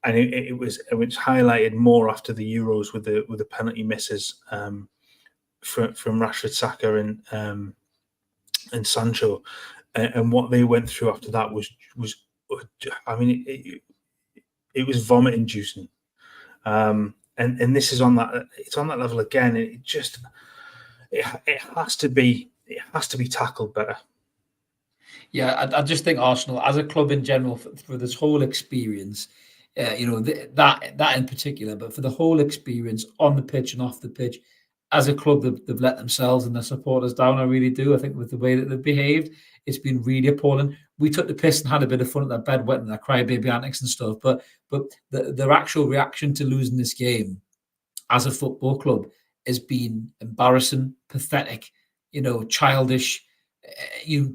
it was highlighted more after the Euros with the penalty misses from Rashford, Saka and Sancho. And what they went through after that was I mean, it was vomit inducing. And this is on that. It's on that level again. It just it has to be tackled better. Yeah, I just think Arsenal as a club in general for this whole experience, that in particular, but for the whole experience on the pitch and off the pitch, as a club, they've let themselves and their supporters down. I really do. I think with the way that they've behaved, it's been really appalling. We took the piss and had a bit of fun at their bedwetting, their crybaby antics and stuff. But their actual reaction to losing this game as a football club has been embarrassing, pathetic, childish,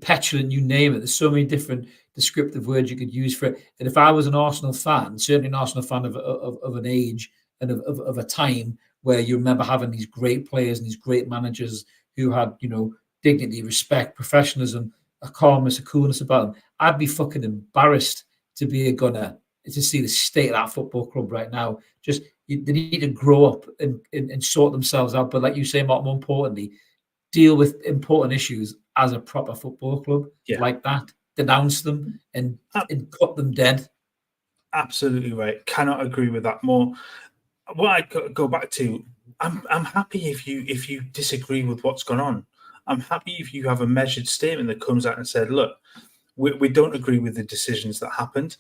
petulant, you name it. There's so many different descriptive words you could use for it. And if I was an Arsenal fan, certainly an Arsenal fan of an age and of a time where you remember having these great players and these great managers who had, dignity, respect, professionalism, a calmness, a coolness about them, I'd be fucking embarrassed to be a Gunner, to see the state of that football club right now. Just, they need to grow up and sort themselves out. But like you say, Mark, more importantly, deal with important issues as a proper football club like that. Denounce them and cut them dead. Absolutely right. Cannot agree with that more. What I go back to, I'm happy if you disagree with what's gone on. I'm happy if you have a measured statement that comes out and said, look, we don't agree with the decisions that happened.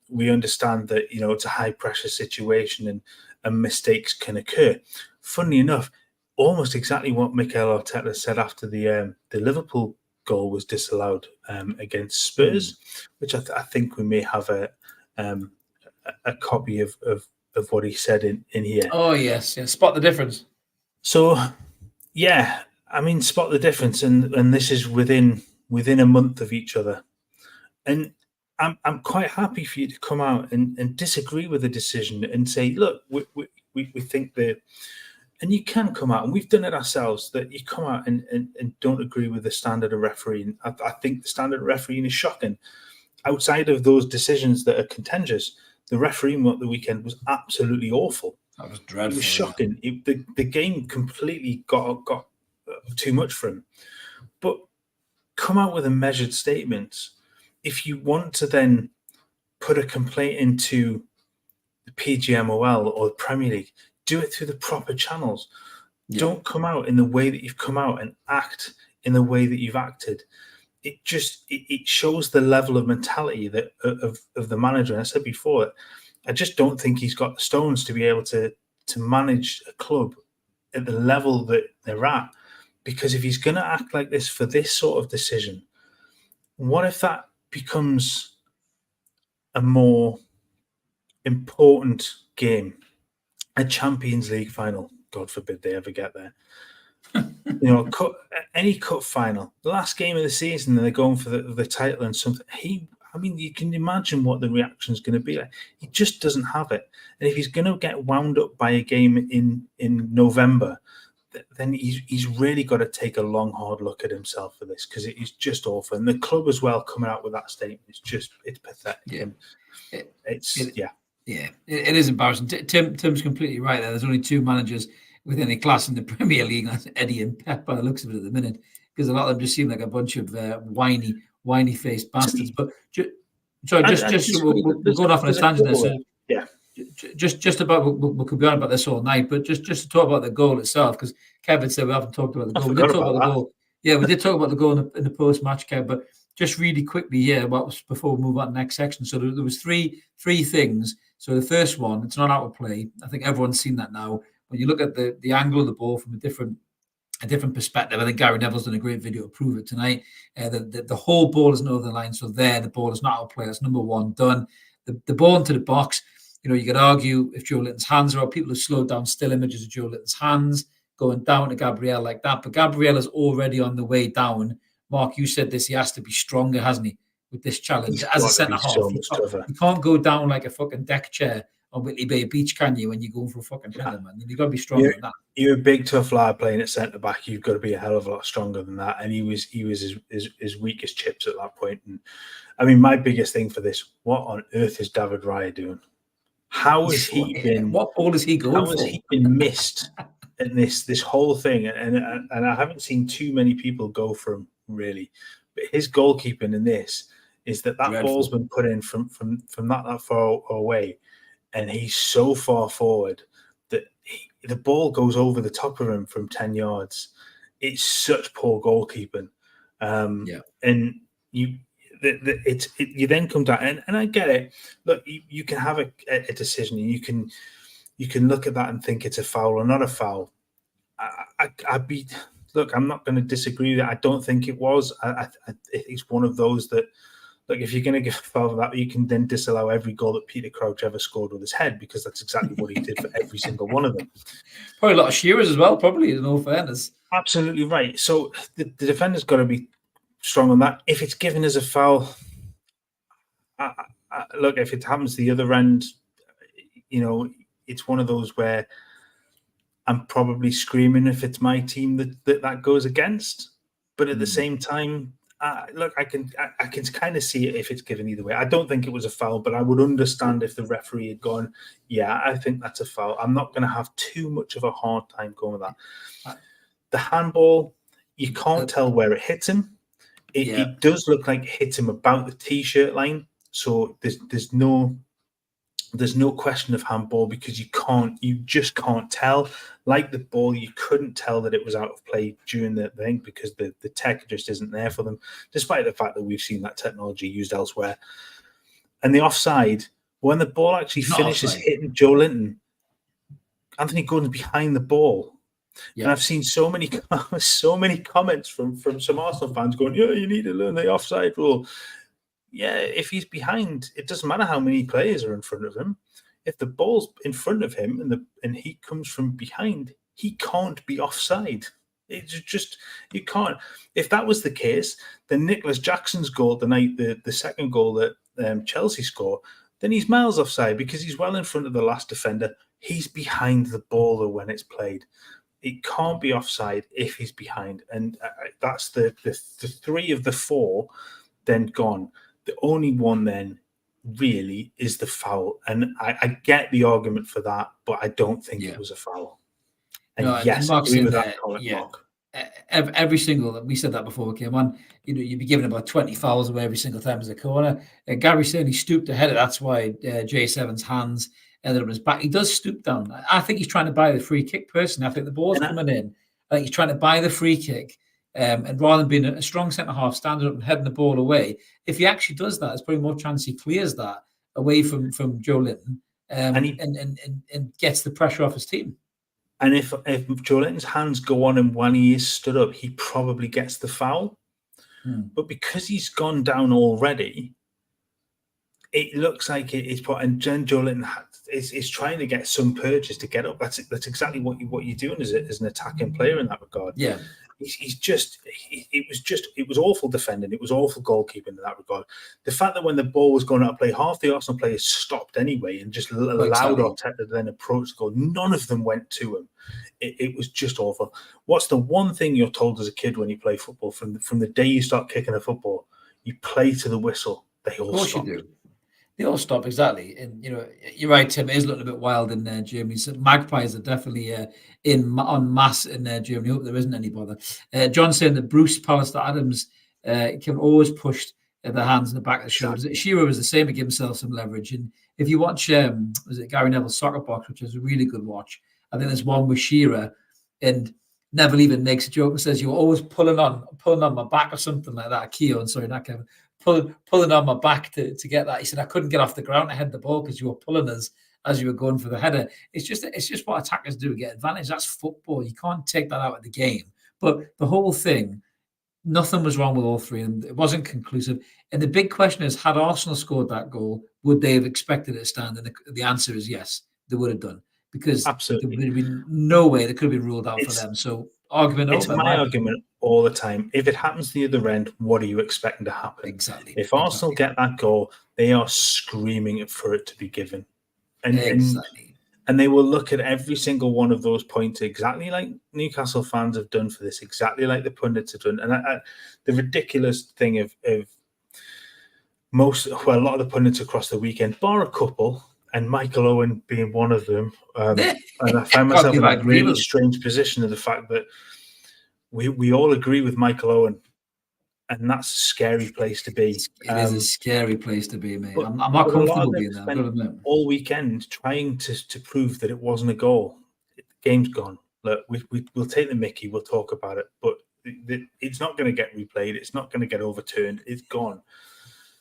We understand that it's a high pressure situation and mistakes can occur. Funnily enough, almost exactly what Mikel Arteta said after the Liverpool goal was disallowed against Spurs, which I think we may have a copy of what he said in here. Oh yes, spot the difference. So yeah, I mean, spot the difference, and this is within a month of each other, and I'm quite happy for you to come out and disagree with the decision and say, look, we think that, and you can come out, and we've done it ourselves, that you come out and don't agree with the standard of refereeing. I think the standard of refereeing is shocking. Outside of those decisions that are contentious, the refereeing at the weekend was absolutely awful. That was dreadful. It was shocking. Yeah. The game completely got too much for him. But come out with a measured statement. If you want to then put a complaint into the PGMOL or the Premier League, do it through the proper channels. Yeah. Don't come out in the way that you've come out and act in the way that you've acted. It just it shows the level of mentality that of the manager. And I said before, I just don't think he's got the stones to be able to to manage a club at the level that they're at. Because if he's going to act like this for this sort of decision, what if that becomes a more important game, a Champions League final? God forbid they ever get there. Any cup final, the last game of the season, and they're going for the title and something. You can imagine what the reaction is going to be like. He just doesn't have it. And if he's going to get wound up by a game in November, then he's really got to take a long, hard look at himself for this, because it is just awful. And the club as well coming out with that statement, it's pathetic. Yeah. It is embarrassing. Tim's completely right there. There's only two managers with any class in the Premier League, that's Eddie and Pep, by the looks of it at the minute, because a lot of them just seem like a bunch of whiny faced bastards. But we're going off on a tangent there. So yeah. Just about, we could be on about this all night, but just to talk about the goal itself, because Kevin said we haven't talked about the goal. We did talk about the goal. Yeah, we did talk about the goal in the post-match, Kev, but just really quickly, what was before we move on to the next section. So there was three things. So the first one, it's not out of play. I think everyone's seen that now. When you look at the angle of the ball from a different perspective, I think Gary Neville's done a great video to prove it tonight. The whole ball is over the line, so the ball is not out of play. That's number one, done. The ball into the box. You could argue if Joe Linton's hands are out. People have slowed down still images of Joe Linton's hands going down to Gabriel like that, but Gabriel is already on the way down. Mark, you said this. He has to be stronger, hasn't he, with this challenge as a centre half? You can't go down like a fucking deck chair on Whitley Bay Beach, can you, when you're going for a fucking header, man? You've got to be stronger than that. You're a big, tough lad playing at centre-back. You've got to be a hell of a lot stronger than that. And he was as weak as chips at that point. And, I mean, my biggest thing for this, what on earth is David Raya doing? How has he been... What ball is he going for? How has he been missed in this whole thing? And I haven't seen too many people go for him, really. But his goalkeeping in this is that ball's been put in from that far away. And he's so far forward that the ball goes over the top of him from 10 yards. It's such poor goalkeeping. And you then come down, and I get it. Look, you can have a decision, and you can look at that and think it's a foul or not a foul. I'm not going to disagree that I don't think it was. It's one of those that, look, if you're going to give a foul for that, you can then disallow every goal that Peter Crouch ever scored with his head, because that's exactly what he did for every single one of them. Probably a lot of shearers as well, probably, in all fairness. Absolutely right. So the defender's got to be strong on that. If it's given as a foul, look, if it happens the other end, it's one of those where I'm probably screaming if it's my team that goes against. But at the same time, look, I can kind of see it if it's given either way. I don't think it was a foul, but I would understand if the referee had gone, yeah, I think that's a foul. I'm not going to have too much of a hard time going with that. The handball, you can't tell where it hits him. It does look like it hits him about the t-shirt line. So there's no question of handball, because you just can't tell. Like the ball, you couldn't tell that it was out of play during the thing, because the tech just isn't there for them, despite the fact that we've seen that technology used elsewhere. And the offside, when the ball actually finishes hitting Joe Linton, Anthony Gordon's behind the ball. Yeah. And I've seen so many comments from some Arsenal fans going, yeah, you need to learn the offside rule. Yeah, if he's behind, it doesn't matter how many players are in front of him. If the ball's in front of him and he comes from behind, he can't be offside. It's just, you can't. If that was the case, then Nicholas Jackson's goal tonight, the second goal that Chelsea score, then he's miles offside, because he's well in front of the last defender. He's behind the ball though when it's played. It can't be offside if he's behind, and that's the three of the four then gone. The only one then really is the foul. And I get the argument for that, but I don't think it was a foul. And yes, I agree with that comment, Mark. Every single, we said that before we came on, you'd be giving about 20 fouls away every single time as a corner. Gary said he stooped to head it. That's why J7's hands ended up on his back. He does stoop down. I think he's trying to buy the free kick personally. I think the ball's coming in. I think he's trying to buy the free kick. And rather than being a strong centre-half, standing up and heading the ball away, if he actually does that, there's probably more chance he clears that away from Joe Linton. and gets the pressure off his team. And if Joelinton's hands go on him when he is stood up, he probably gets the foul. But because he's gone down already, it looks like it's put. And Joelinton is trying to get some purchase to get up. That's exactly what you're doing as an attacking player in that regard. Yeah. It was awful defending. It was awful goalkeeping in that regard. The fact that when the ball was going out of play, half the Arsenal players stopped anyway and just allowed Arteta to then approach the goal. None of them went to him. It was just awful. What's the one thing you're told as a kid when you play football? From the day you start kicking a football, you play to the whistle. They all stop. You do. They all stop, exactly. And, you're right, Tim. It is looking a bit wild in Germany. So Magpies are definitely en masse in Germany. I hope there isn't any bother. John saying that Bruce Pallister-Adams can always push their hands in the back of the shoulders. Shearer was the same to give himself some leverage. And if you watch, was it Gary Neville's Soccer Box, which is a really good watch, I think there's one with Shearer, and Neville even makes a joke and says, "You're always pulling on my back," or something like that. Keown, sorry, not Kevin. Pulling on my back to get that. He said, "I couldn't get off the ground to head the ball because you were pulling us as you were going for the header." It's just what attackers do to get advantage. That's football. You can't take that out of the game. But the whole thing, nothing was wrong with all three, and it wasn't conclusive. And the big question is, had Arsenal scored that goal, would they have expected it to stand? And the answer is yes, they would have done, because absolutely there would have been no way that could have been ruled out for them. So argument over. It's my argument all the time. If it happens the other end, what are you expecting to happen? Exactly. If Arsenal get that goal, they are screaming for it to be given. And they will look at every single one of those points exactly like Newcastle fans have done for this, exactly like the pundits have done. And the ridiculous thing of a lot of the pundits across the weekend, bar a couple, and Michael Owen being one of them. And I find myself in a really strange position of the fact that we all agree with Michael Owen, and that's a scary place to be. It is a scary place to be, mate. I'm not comfortable being there. All weekend trying to prove that it wasn't a goal. The game's gone. Look, we'll take the mickey. We'll talk about it, but it's not going to get replayed. It's not going to get overturned. It's gone.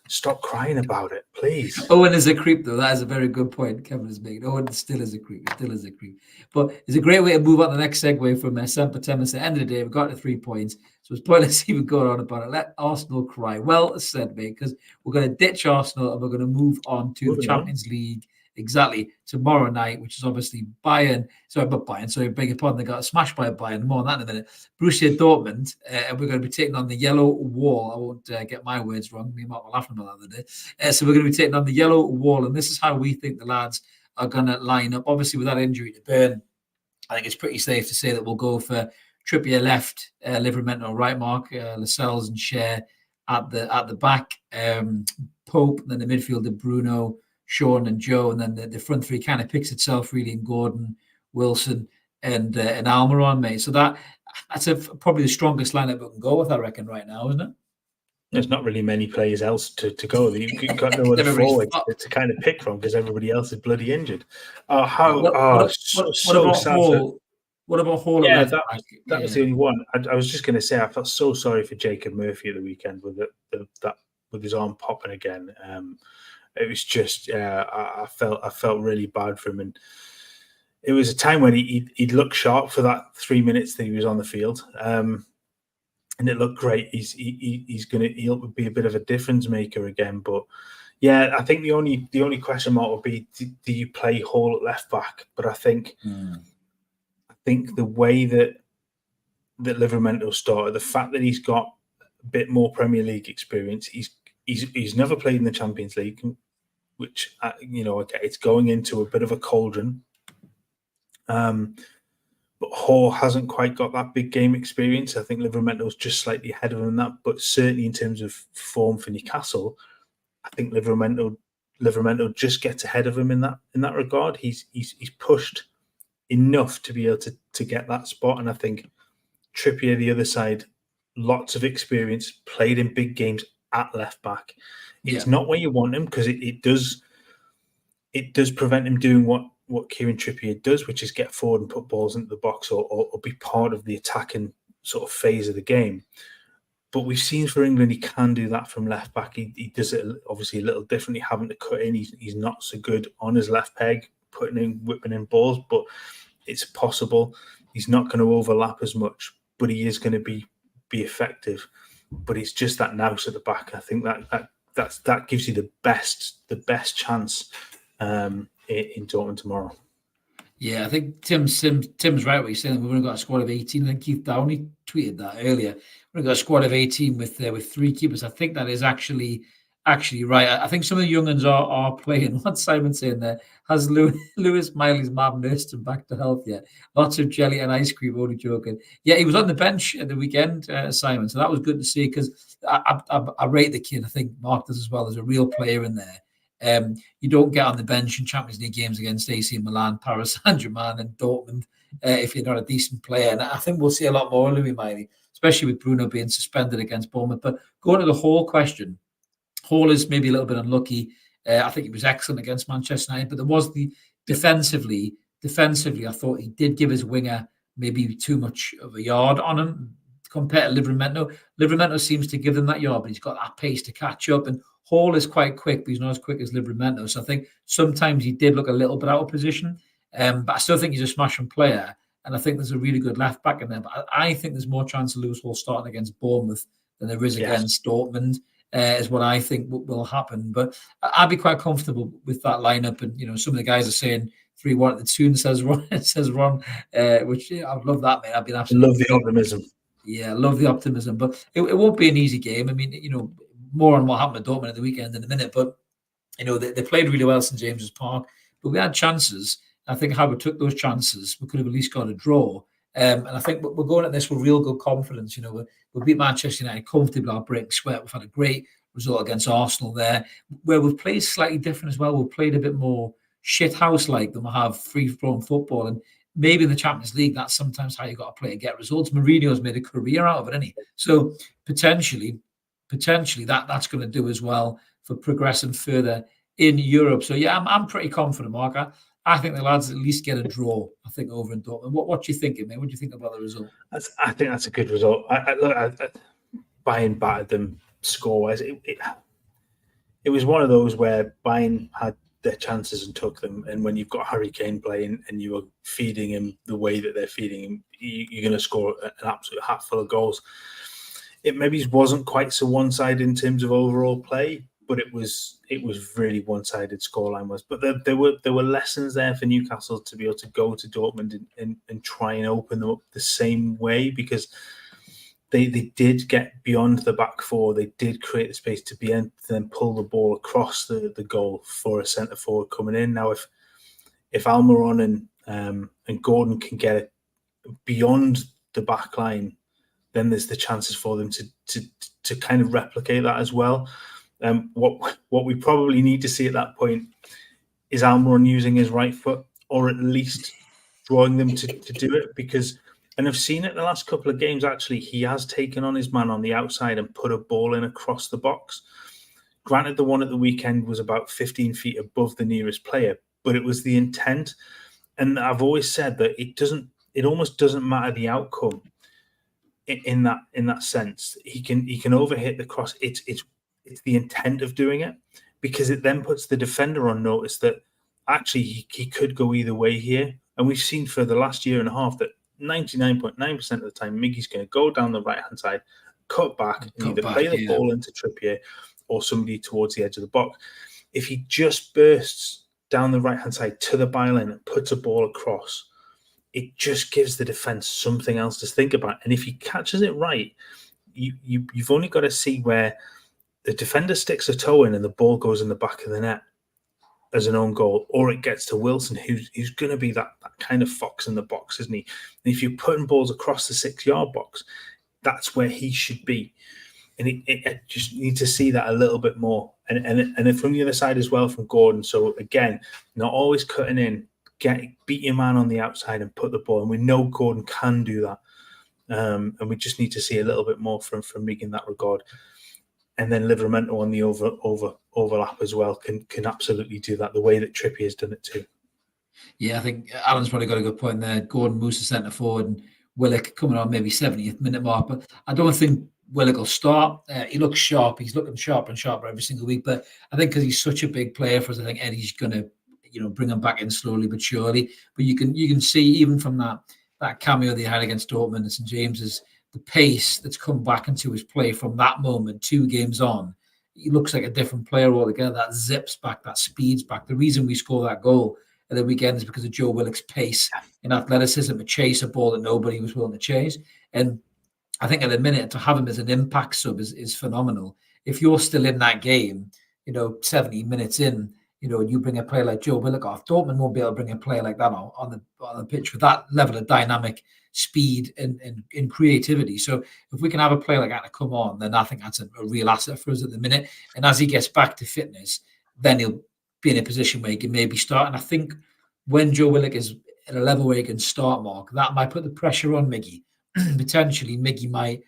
Stop crying about it, please. Owen is a creep, though. That is a very good point Kevin is making. Owen still is a creep. But it's a great way to move on to the next segue from Semper Temis. At the end of the day, we've got to 3 points. So it's pointless even going on about it. Let Arsenal cry. Well said, mate, because we're going to ditch Arsenal and we're going to move on to the Champions League. Exactly. Tomorrow night, which is obviously Bayern. Sorry, not Bayern. Sorry, beg your pardon. They got smashed by Bayern. More on that in a minute. Borussia Dortmund. And we're going to be taking on the Yellow Wall. I won't get my words wrong. Me and Mark were laughing about that the other day. So we're going to be taking on the Yellow Wall. And this is how we think the lads are going to line up. Obviously, with that injury to Burn, I think it's pretty safe to say that we'll go for Trippier left, Livramento right, Mark, Lascelles and Cher at the back, Pope, then the midfielder Bruno, Sean and Joe, and then the front three kind of picks itself really in Gordon, Wilson, and Almiron, mate. So that's probably the strongest lineup we can go with, I reckon, right now, isn't it? There's not really many players else to go. You've got no other forwards to kind of pick from because everybody else is bloody injured. What about Hall? What about Hall? Yeah, that was the only one. I was just going to say I felt so sorry for Jacob Murphy at the weekend with with his arm popping again. It was just I felt really bad for him, and it was a time when he'd looked sharp for that 3 minutes that he was on the field, and it looked great. He'll be a bit of a difference maker again, but yeah, I think the only question mark would be do you play Hall at left back? But I think the way that Livramento started, the fact that he's got a bit more Premier League experience, he's never played in the Champions League, which it's going into a bit of a cauldron. But Hall hasn't quite got that big game experience. I think Livramento's just slightly ahead of him in that, but certainly in terms of form for Newcastle, I think Livramento just gets ahead of him in that regard. He's pushed enough to be able to get that spot, and I think Trippier the other side, lots of experience, played in big games at left back. It's not where you want him because it does prevent him doing what Kieran Trippier does, which is get forward and put balls into the box or be part of the attacking sort of phase of the game. But we've seen for England, he can do that from left back. He does it obviously a little differently, having to cut in. He's not so good on his left peg, whipping in balls, but it's possible. He's not going to overlap as much, but he is going to be effective. But it's just that nous at the back. I think that gives you the best chance in Dortmund tomorrow. Yeah, I think Tim's right what he's saying. We've only got a squad of 18. I think Keith Downey tweeted that earlier. We've only got a squad of 18 with 3 keepers. I think that is actually right. I think some of the young ones are playing. What's Simon saying there? Has Lewis Miley's mum nursed him back to health yet? Lots of jelly and ice cream, only joking. Yeah, he was on the bench at the weekend, Simon. So that was good to see because I rate the kid. I think Mark does as well. There's a real player in there. You don't get on the bench in Champions League games against AC Milan, Paris Saint-Germain and Dortmund if you're not a decent player. And I think we'll see a lot more of Louis Miley, especially with Bruno being suspended against Bournemouth. But going to the Hall question, Hall is maybe a little bit unlucky. I think he was excellent against Manchester United, but there was the defensively, I thought he did give his winger maybe too much of a yard on him compared to Livramento. Livramento seems to give them that yard, but he's got that pace to catch up. And Hall is quite quick, but he's not as quick as Livramento. So I think sometimes he did look a little bit out of position. But I still think he's a smashing player. And I think there's a really good left back in there. But I think there's more chance of Lewis Hall starting against Bournemouth than there is against Dortmund, is what I think will happen. But I'd be quite comfortable with that lineup. And, some of the guys are saying 3-1 at the tune, says Ron, which I would love that, mate. I've been absolutely love the optimism. Yeah, I love the optimism. But it won't be an easy game. I mean, more on what happened at Dortmund at the weekend in a minute. But, they played really well at St James's Park. But we had chances. I think how we took those chances, we could have at least got a draw. And I think we're going at this with real good confidence. We beat Manchester United comfortably, our breaking sweat. We've had a great result against Arsenal there, where we've played slightly different as well. We've played a bit more shithouse-like than we have free-flowing football. And maybe in the Champions League, that's sometimes how you got to play to get results. Mourinho's made a career out of it, hasn't he? So potentially that's going to do as well for progressing further in Europe. So yeah, I'm pretty confident, Mark. I think the lads at least get a draw, I think, over in Dortmund. What do you think, mate? What do you think about the result? I think that's a good result. Bayern battered them score-wise. It was one of those where Bayern had their chances and took them. And when you've got Harry Kane playing and you are feeding him the way that they're feeding him, you're going to score an absolute hatful of goals. It maybe wasn't quite so one-sided in terms of overall play, but it was really one-sided scoreline-wise. But there were lessons there for Newcastle to be able to go to Dortmund and try and open them up the same way, because they did get beyond the back four. They did create the space to be able to then pull the ball across the goal for a centre forward coming in. Now, if Almiron and Gordon can get it beyond the back line, then there's the chances for them to kind of replicate that as well. What we probably need to see at that point is Almiron using his right foot, or at least drawing them to do it, because, and I've seen it the last couple of games, actually, he has taken on his man on the outside and put a ball in across the box. Granted, the one at the weekend was about 15 feet above the nearest player, but it was the intent. And I've always said that it almost doesn't matter the outcome in that sense. He can overhit the cross. It's the intent of doing it, because it then puts the defender on notice that actually he could go either way here. And we've seen for the last year and a half that 99.9% of the time, Miggy's going to go down the right-hand side, cut back, and either play the ball into Trippier or somebody towards the edge of the box. If he just bursts down the right-hand side to the byline and puts a ball across, it just gives the defence something else to think about. And if he catches it right, you've only got to see where the defender sticks a toe in and the ball goes in the back of the net as an own goal, or it gets to Wilson, who's going to be that kind of fox in the box, isn't he? And if you're putting balls across the 6-yard box, that's where he should be. And it just need to see that a little bit more. And then from the other side as well, from Gordon. So again, not always cutting in, beat your man on the outside and put the ball. And we know Gordon can do that. And we just need to see a little bit more from Mig in that regard. And then Livramento on the overlap as well can absolutely do that, the way that Trippier has done it too. Yeah, I think Alan's probably got a good point there. Gordon moves to centre forward and Willock coming on maybe 70th minute mark. But I don't think Willock will start. He looks sharp. He's looking sharper and sharper every single week. But I think because he's such a big player for us, I think Eddie's going to, bring him back in slowly but surely. But you can see even from that cameo they had against Dortmund and St James's, the pace that's come back into his play from that moment, 2 games on. He looks like a different player altogether. That zips back, that speeds back. The reason we score that goal at the weekend is because of Joe Willock's pace and athleticism to chase a ball that nobody was willing to chase. And I think at the minute to have him as an impact sub is phenomenal. If you're still in that game, 70 minutes in, and you bring a player like Joe Willock off, Dortmund won't be able to bring a player like that on the pitch with that level of dynamic speed and creativity. So if we can have a player like that to come on, then I think that's a real asset for us at the minute. And as he gets back to fitness, then he'll be in a position where he can maybe start. And I think when Joe Willock is at a level where he can start, Mark, that might put the pressure on Miggy. Potentially, Miggy might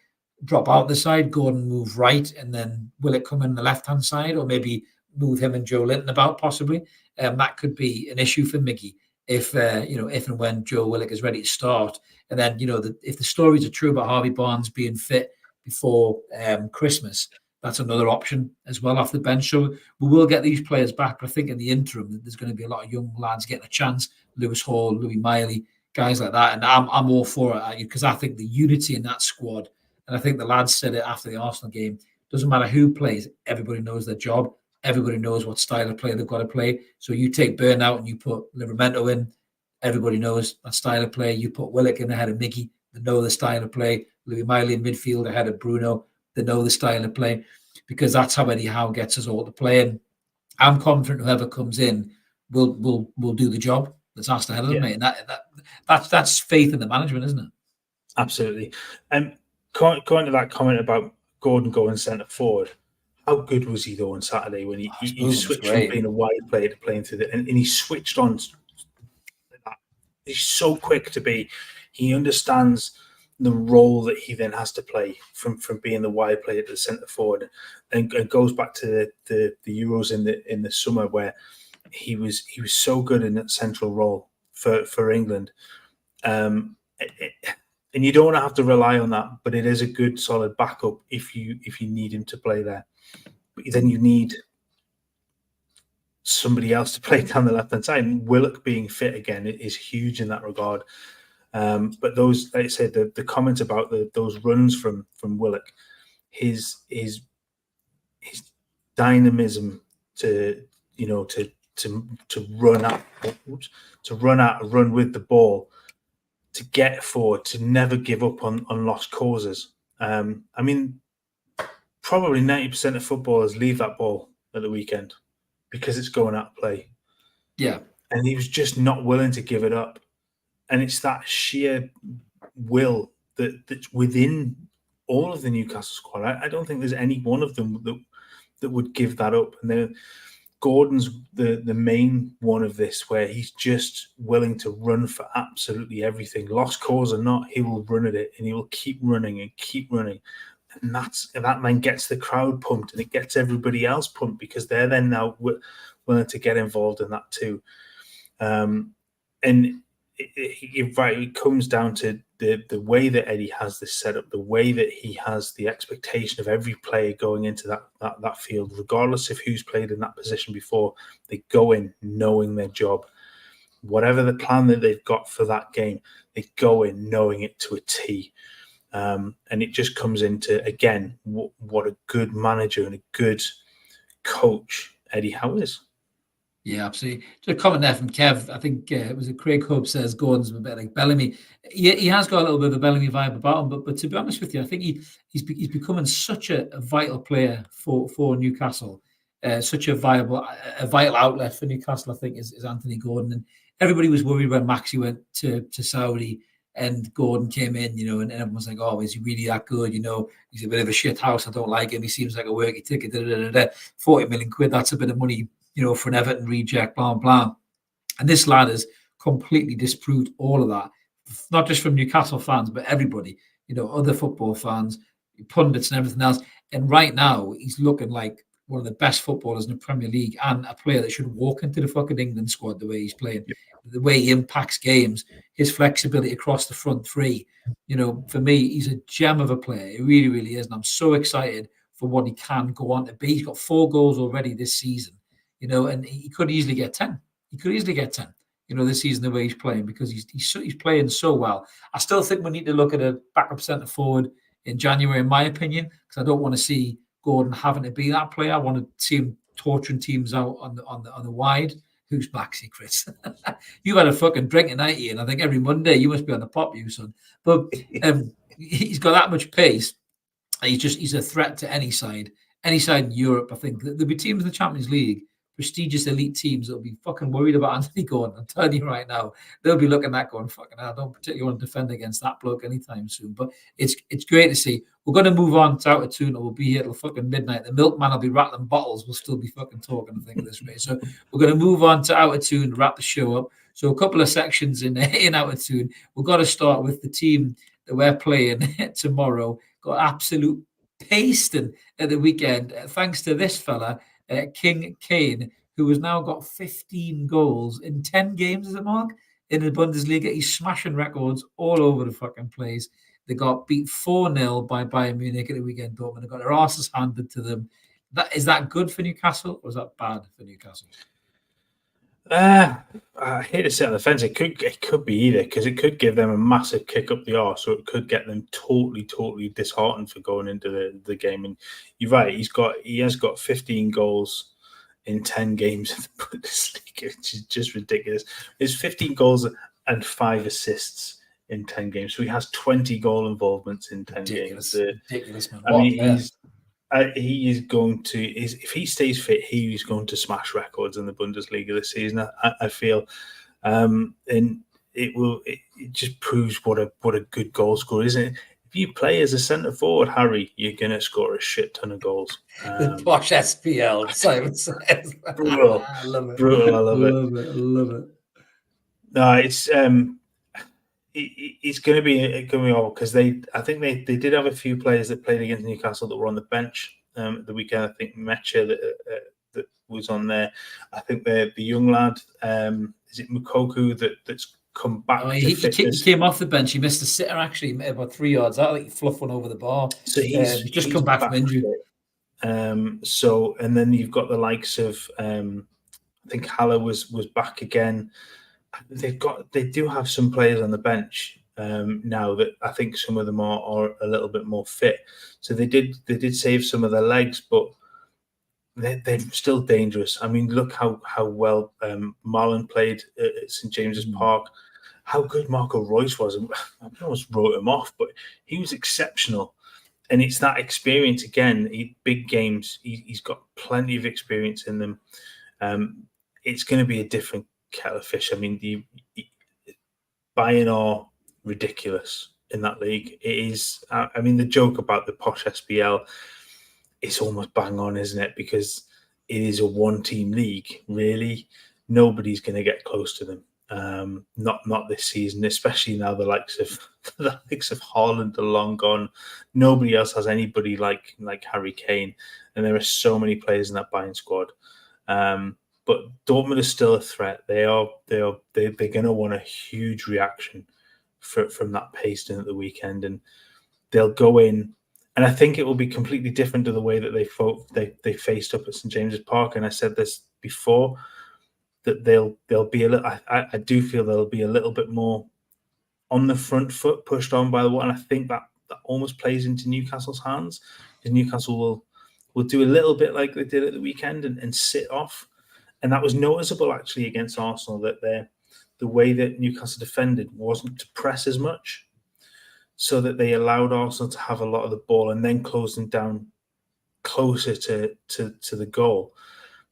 drop out the side, Gordon move right, and then Willock come in the left-hand side, or maybe move him and Joe Linton about possibly. That could be an issue for Miggy if and when Joe Willock is ready to start. And then, if the stories are true about Harvey Barnes being fit before Christmas, that's another option as well off the bench. So we will get these players back. But I think in the interim, there's going to be a lot of young lads getting a chance. Lewis Hall, Louis Miley, guys like that. And I'm all for it because I think the unity in that squad, and I think the lads said it after the Arsenal game, doesn't matter who plays, everybody knows their job. Everybody knows what style of play they've got to play. So you take Burnout and you put Livramento in, everybody knows that style of play. You put Willock in ahead of Miggy, they know the style of play. Louis Miley in midfield ahead of Bruno, they know the style of play, because that's how Eddie Howe gets us all to play. And I'm confident whoever comes in will do the job that's asked ahead of them, mate. And that's faith in the management, isn't it? Absolutely. And going to that comment about Gordon going centre forward, how good was he though on Saturday when he switched from being a wide player to playing through and he switched on? He's so quick to be. He understands the role that he then has to play from being the wide player to the centre forward, and goes back to the Euros in the summer where he was so good in that central role for England. And you don't want to have to rely on that, but it is a good solid backup if you need him to play there. But then you need somebody else to play down the left-hand side. And Willock being fit again is huge in that regard. But those, like I said, the comments about those runs from Willock, his dynamism to run with the ball, to get forward, to never give up on lost causes. I mean, probably 90% of footballers leave that ball at the weekend because it's going out of play. Yeah. And he was just not willing to give it up. And it's that sheer will that's within all of the Newcastle squad. I don't think there's any one of them that would give that up. And Gordon's the main one of this, where he's just willing to run for absolutely everything. Lost cause or not, he will run at it, and he will keep running and keep running. And that then gets the crowd pumped, and it gets everybody else pumped because they're then now willing to get involved in that too. And it comes down to the way that Eddie has this set up, the way that he has the expectation of every player going into that field, regardless of who's played in that position before. They go in knowing their job. Whatever the plan that they've got for that game, they go in knowing it to a T. And it just comes into, again, what a good manager and a good coach Eddie Howe is. Yeah, absolutely. Just a comment there from Kev. I think it was Craig Hope says Gordon's a bit like Bellamy. He has got a little bit of a Bellamy vibe about him, but to be honest with you, I think he's becoming such a vital player for Newcastle, such a vital outlet for Newcastle. I think is Anthony Gordon, and everybody was worried when Maxi went to Saudi and Gordon came in, and everyone was like, "Oh, is he really that good? He's a bit of a shit house. I don't like him. He seems like a worky ticket. 40 million quid. That's a bit of money." For an Everton reject, blah, blah. And this lad has completely disproved all of that, not just from Newcastle fans, but everybody, other football fans, pundits and everything else. And right now, he's looking like one of the best footballers in the Premier League and a player that should walk into the fucking England squad the way he's playing, the way he impacts games. his flexibility across the front three. For me, he's a gem of a player. He really, really is. And I'm so excited for what he can go on to be. He's got 4 goals already this season, and he could easily get 10. He could easily get 10, this season, the way he's playing, because he's playing so well. I still think we need to look at a backup centre forward in January, in my opinion, because I don't want to see Gordon having to be that player. I want to see him torturing teams out on the wide. Who's Maxi, Chris? You've had a fucking drink tonight, Ian. I think every Monday you must be on the pop, you son. But he's got that much pace. He's a threat to any side in Europe. I think there'll be teams in the Champions League, prestigious elite teams, that'll be fucking worried about Anthony Gordon. I'm telling you right now, they'll be looking at going, fucking, I don't particularly want to defend against that bloke anytime soon. But it's great to see. We're going to move on to Out of Toon, or we'll be here till fucking midnight. The milkman will be rattling bottles. We'll still be fucking talking, I think, at this rate. So we're going to move on to Out of Toon to wrap the show up. So a couple of sections in Out of Toon. We've got to start with the team that we're playing tomorrow. Got absolute pasting at the weekend, thanks to this fella, King Kane, who has now got 15 goals in 10 games, is it, Mark? In the Bundesliga. He's smashing records all over the fucking place. They got beat 4-0 by Bayern Munich at the weekend. Dortmund. They got their asses handed to them. Is that good for Newcastle, or is that bad for Newcastle? I hate to sit on the fence. It could be either, because it could give them a massive kick up the arse, or it could get them totally disheartened for going into the game. And you're right, he has got 15 goals in 10 games in the Bundesliga, which is just ridiculous. There's 15 goals and 5 assists in 10 games, so he has 20 goal involvements in 10 games. Ridiculous, man. I mean, he is going to, if he stays fit, he is going to smash records in the Bundesliga this season. I feel, and it just proves what a good goal scorer, isn't it? If you play as a centre forward, Harry, you're gonna score a shit ton of goals. The posh SPL, Simon says. Brutal. I love it. Brutal. I love it. No, it's going to be all, because I think they did have a few players that played against Newcastle that were on the bench the weekend. I think Mecha that was on there. I think the young lad, is it Mukoku that's come back? He came off the bench. He missed a sitter actually about 3 yards out. I think he fluffed one over the bar. So he's just come back from injury. So, and then you've got the likes of I think Haller was back again. They do have some players on the bench now that I think some of them are a little bit more fit. So they did save some of their legs, but they're still dangerous. I mean, look how well Marlon played at St James's Park. How good Marco Reus was. I almost wrote him off, but he was exceptional. And it's that experience again. Big games. He's got plenty of experience in them. It's going to be a different kettle of fish. I mean, the Bayern are ridiculous in that league. It is. I mean, the joke about the posh SPL, it's almost bang on, isn't it? Because it is a one-team league. Really, nobody's going to get close to them. Not this season, especially now the likes of Haaland are long gone. Nobody else has anybody like Harry Kane, and there are so many players in that Bayern squad. But Dortmund is still a threat. They're going to want a huge reaction from that pasting at the weekend, and they'll go in. And I think it will be completely different to the way that they faced up at St James's Park. And I said this before, that they'll be a little. I do feel they'll be a little bit more on the front foot, pushed on by the wall. And I think that almost plays into Newcastle's hands, because Newcastle will do a little bit like they did at the weekend and sit off. And that was noticeable actually against Arsenal, that the way that Newcastle defended wasn't to press as much, so that they allowed Arsenal to have a lot of the ball and then close them down closer to the goal.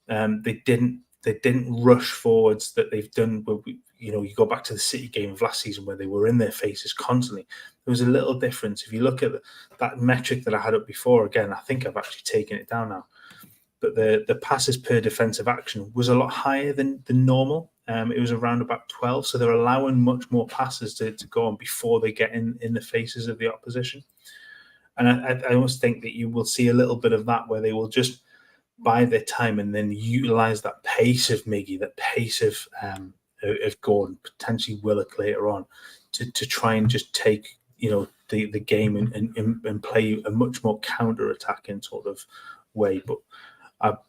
They didn't rush forwards that they've done. You go back to the City game of last season where they were in their faces constantly. There was a little difference. If you look at that metric that I had up before, again, I think I've actually taken it down now. But the passes per defensive action was a lot higher than normal. It was around about 12. So they're allowing much more passes to go on before they get in the faces of the opposition. And I almost think that you will see a little bit of that, where they will just bide their time and then utilize that pace of Miggy, that pace of of Gordon, potentially Willock later on, to try and just take the game and play a much more counter-attacking sort of way. But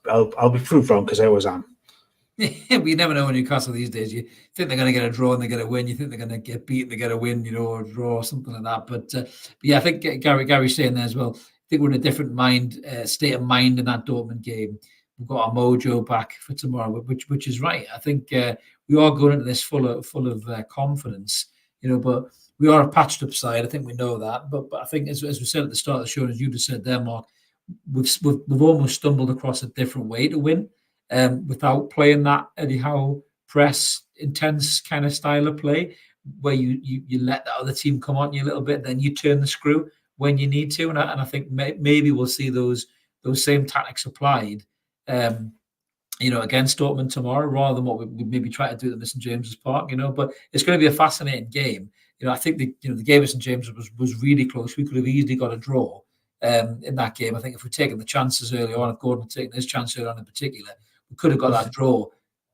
I'll be proved wrong, because I always am. We never know in Newcastle these days. You think they're going to get a draw and they're going to win. You think they're going to get beat and they get a win, or a draw or something like that. But yeah, I think Gary's saying there as well. I think we're in a different state of mind in that Dortmund game. We've got our mojo back for tomorrow, which is right. I think we are going into this full of confidence, but we are a patched up side. I think we know that. But I think as we said at the start of the show, as you just said there, Mark, we've almost stumbled across a different way to win. Without playing that Eddie Howe press intense kind of style of play, where you let the other team come on you a little bit, then you turn the screw when you need to, and I think maybe we'll see those same tactics applied, against Dortmund tomorrow, rather than what we maybe try to do at the St James's Park, But it's going to be a fascinating game. I think the game at St James's was really close. We could have easily got a draw in that game. I think if we'd taken the chances early on, if Gordon had taken his chance early on in particular, we could have got that draw.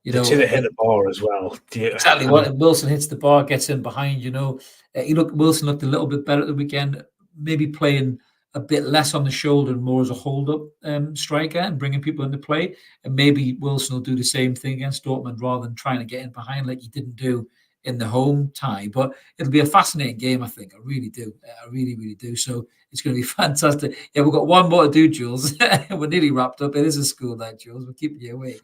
The two that hit the bar as well. Exactly. Wilson hits the bar, gets in behind. Wilson looked a little bit better at the weekend, maybe playing a bit less on the shoulder and more as a hold-up striker and bringing people into play. And maybe Wilson will do the same thing against Dortmund rather than trying to get in behind like he didn't do in the home tie. But it'll be a fascinating game, I think. I really do. I really, really do. So it's going to be fantastic. Yeah, we've got one more to do, Jules. We're nearly wrapped up. It is a school night, Jules. We're keeping you awake.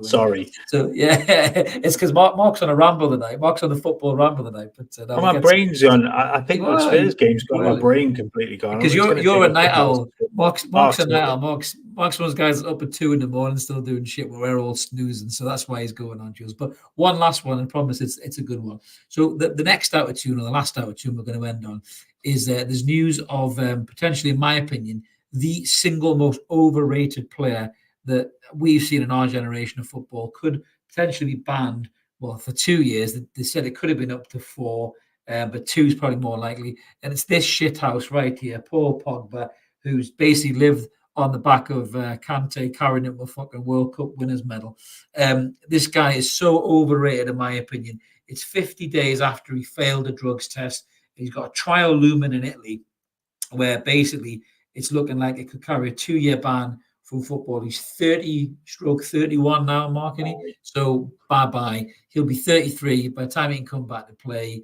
Sorry. So, yeah, it's because Mark's on a ramble tonight. Mark's on the football ramble tonight. But my brain's on. I think the Spurs game's got my brain completely gone. Because you're a night owl. Mark's a night owl. Mark's one of those guys up at 2 a.m. still doing shit where we're all snoozing. So that's why he's going on, Jules. But one last one, and promise it's a good one. So the next Out of Tune, or the last Out of Tune we're going to end on, is there's news of potentially, in my opinion, the single most overrated player that we've seen in our generation of football could potentially be banned. Well, for 2 years, they said it could have been up to 4, but 2 is probably more likely. And it's this shithouse right here, Paul Pogba, who's basically lived on the back of Kante carrying him a fucking World Cup winners medal. This guy is so overrated, in my opinion. It's 50 days after he failed a drugs test. He's got a trial looming in Italy where basically it's looking like it could carry a 2-year ban from football. He's 30/31 now, Mark, isn't he? So bye-bye. He'll be 33 by the time he can come back to play,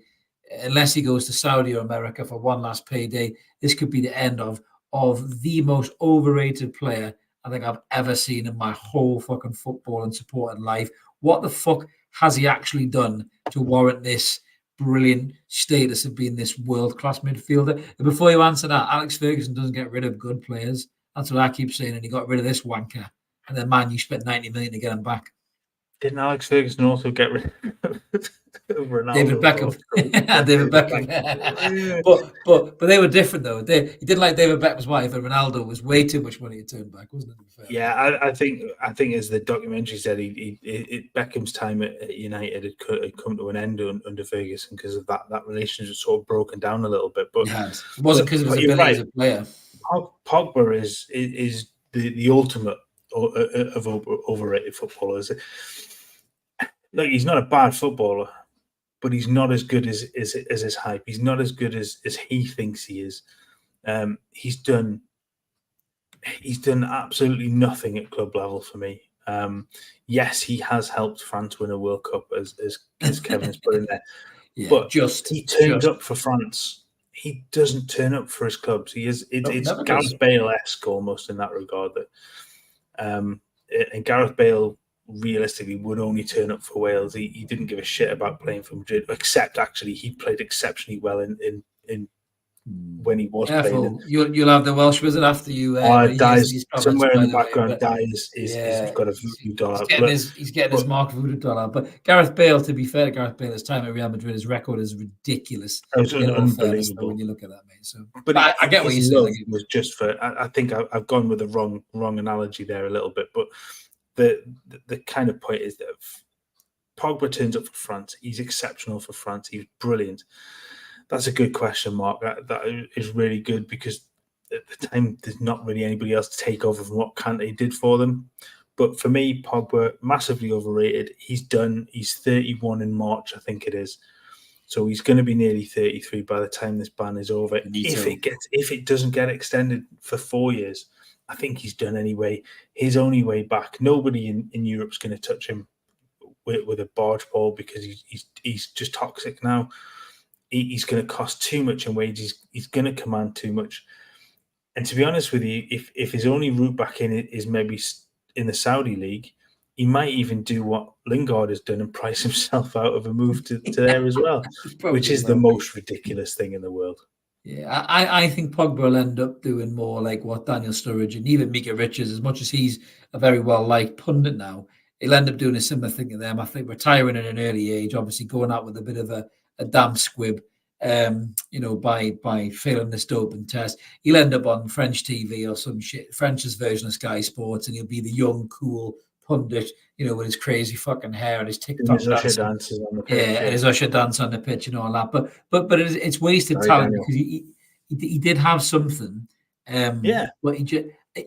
unless he goes to Saudi or America for one last payday. This could be the end of the most overrated player I think I've ever seen in my whole fucking football and supporting life. What the fuck has he actually done to warrant this brilliant status of being this world-class midfielder? And before you answer that, Alex Ferguson doesn't get rid of good players. That's what I keep saying. And he got rid of this wanker. And then, man, you spent 90 million to get him back. Didn't Alex Ferguson also get rid of Ronaldo? David Beckham. David Beckham. but they were different, though. He didn't like David Beckham's wife, and Ronaldo was way too much money to turn back, wasn't it? Yeah, I think as the documentary said, Beckham's time at United had come to an end under Ferguson because of that relationship was sort of broken down a little bit. But it wasn't because of his ability as a player. Pogba is the ultimate of overrated footballers. Look, he's not a bad footballer, but he's not as good as his hype. He's not as good as he thinks he is. He's done absolutely nothing at club level for me. Yes, he has helped France win a World Cup, as Kevin's put in there. Yeah, but he turned up for France. He doesn't turn up for his clubs. It's Gareth Bale-esque almost in that regard. And Gareth Bale realistically would only turn up for Wales. He didn't give a shit about playing for Madrid, except actually he played exceptionally well in when he was playing. You'll have the Welsh wizard after you. Dies somewhere in the background. Dies he's got a voodoo dollar. He's getting his Mark voodoo dollar. But Gareth Bale, to be fair to Gareth Bale, his time at Real Madrid, his record is ridiculous. It was unbelievable when you look at that, mate. So, but I get what you're saying. It was just for. I think I've gone with the wrong analogy there a little bit, but the kind of point is that Pogba turns up for France. He's exceptional for France. He's brilliant. That's a good question, Mark. That is really good because at the time there's not really anybody else to take over from what Kante did for them. But for me, Pogba, massively overrated. He's done. He's 31 in March, I think it is. So he's going to be nearly 33 by the time this ban is over. If it doesn't get extended for 4 years, I think he's done anyway. His only way back. Nobody in Europe's going to touch him with a barge pole because he's just toxic now. He's going to cost too much in wages. He's going to command too much. And to be honest with you, if his only route back in is maybe in the Saudi league, he might even do what Lingard has done and price himself out of a move to there as well, which is the most ridiculous thing in the world. Yeah, I think Pogba will end up doing more like what Daniel Sturridge and even Mika Richards, as much as he's a very well-liked pundit now, he'll end up doing a similar thing to them. I think retiring at an early age, obviously going out with a bit of a damp squib, by failing this doping test. He'll end up on French TV or some shit, French's version of Sky Sports, and he'll be the young, cool pundit, with his crazy fucking hair and his TikTok dances on the pitch. And his usher dance on the pitch and all that. But it's wasted talent because he did have something. But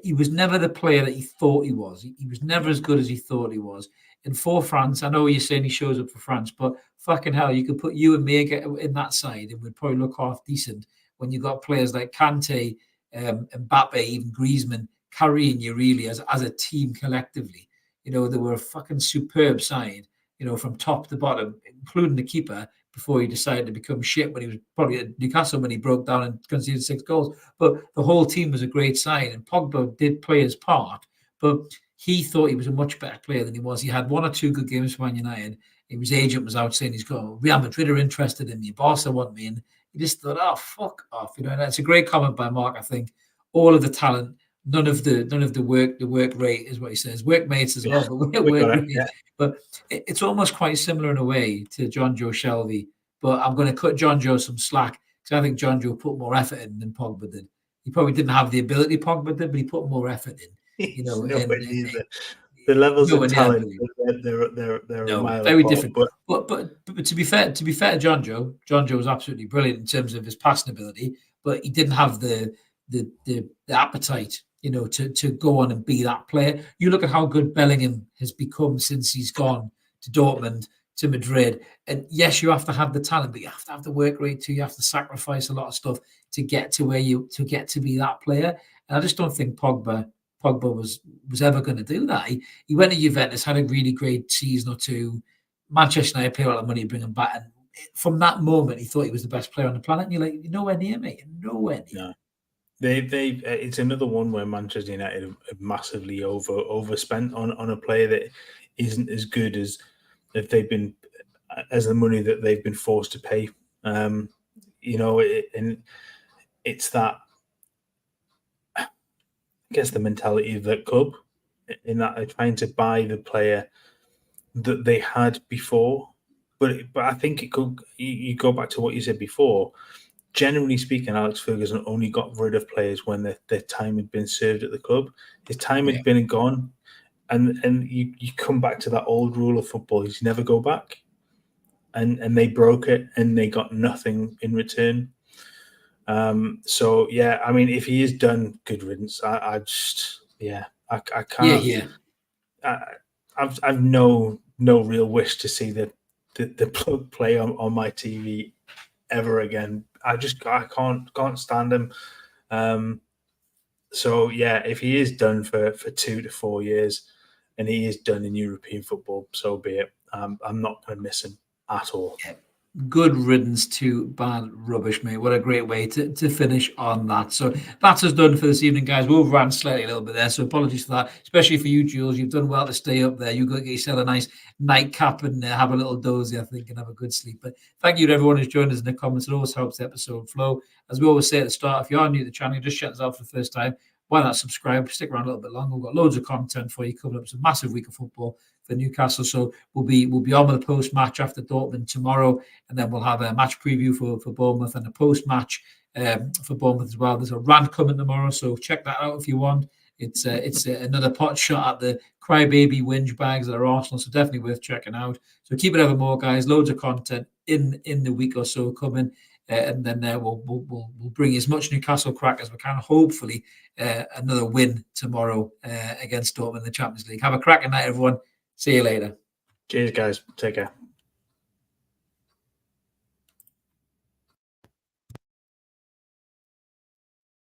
he was never the player that he thought he was. He was never as good as he thought he was. And for France, I know you're saying he shows up for France, but fucking hell, you could put you and me in that side and we'd probably look half decent when you got players like Kante, Mbappe, even Griezmann carrying you really as a team collectively. They were a fucking superb side, from top to bottom, including the keeper, before he decided to become shit when he was probably at Newcastle when he broke down and conceded 6 goals. But the whole team was a great side, and Pogba did play his part, but he thought he was a much better player than he was. He had 1 or 2 good games for Man United. His agent was out saying he's got Real Madrid are interested in me, Barca want me, and he just thought, oh, fuck off. And that's a great comment by Mark, I think. All of the talent, none of the work rate is what he says. Workmates as well, but work rate. Yeah. But it's almost quite similar in a way to John Joe Shelby. But I'm going to cut John Joe some slack because I think John Joe put more effort in than Pogba did. He probably didn't have the ability Pogba did, but he put more effort in. The levels of talent, they're no, a mile very apart, different. But to be fair to John Joe was absolutely brilliant in terms of his passing ability, but he didn't have the appetite, to go on and be that player. You look at how good Bellingham has become since he's gone to Dortmund, to Madrid, and yes, you have to have the talent, but you have to have the work rate too. You have to sacrifice a lot of stuff to get to to be that player. And I just don't think Pogba was ever going to do that. He went to Juventus, had a really great season or two. Manchester United paid a lot of money to bring him back, and from that moment, he thought he was the best player on the planet. And you're like, you're nowhere near me, nowhere near. No. It's another one where Manchester United have massively overspent on a player that isn't as good as if they've been as the money that they've been forced to pay. And it's that, I guess, the mentality of that club in that they're trying to buy the player that they had before. But I think it could. You go back to what you said before. Generally speaking, Alex Ferguson only got rid of players when their time had been served at the club. His time had been gone, and you come back to that old rule of football: is you never go back. And they broke it, and they got nothing in return. So yeah, I mean, if he is done, good riddance. I can't. Yeah. I've no real wish to see the plug play on my TV ever again. I can't stand him. So yeah, if he is done for 2 to 4 years, and he is done in European football, so be it. I'm not going to miss him at all. Yeah. Good riddance to bad rubbish, mate. What a great way to finish on that. So that's us done for this evening, guys. We'll ran slightly a little bit there, so apologies for that, especially for you, Jules. You've done well to stay up there. You've got to get yourself a nice nightcap and have a little dozy, I think, and have a good sleep. But thank you to everyone who's joined us in the comments. It always helps the episode flow. As we always say at the start, if you are new to the channel, just check us out for the first time, why not subscribe? Stick around a little bit longer. We've got loads of content for you coming up. It's a massive week of football for Newcastle. So we'll be on with the post-match after Dortmund tomorrow, and then we'll have a match preview for Bournemouth and a post-match for Bournemouth as well. There's a rant coming tomorrow, so check that out if you want. It's another pot shot at the crybaby whinge bags that are Arsenal, so definitely worth checking out. So keep it ever more, guys. Loads of content in the week or so coming. and then we'll bring as much Newcastle crack as we can. Hopefully, another win tomorrow against Dortmund in the Champions League. Have a cracking night, everyone. See you later. Cheers, guys. Take care.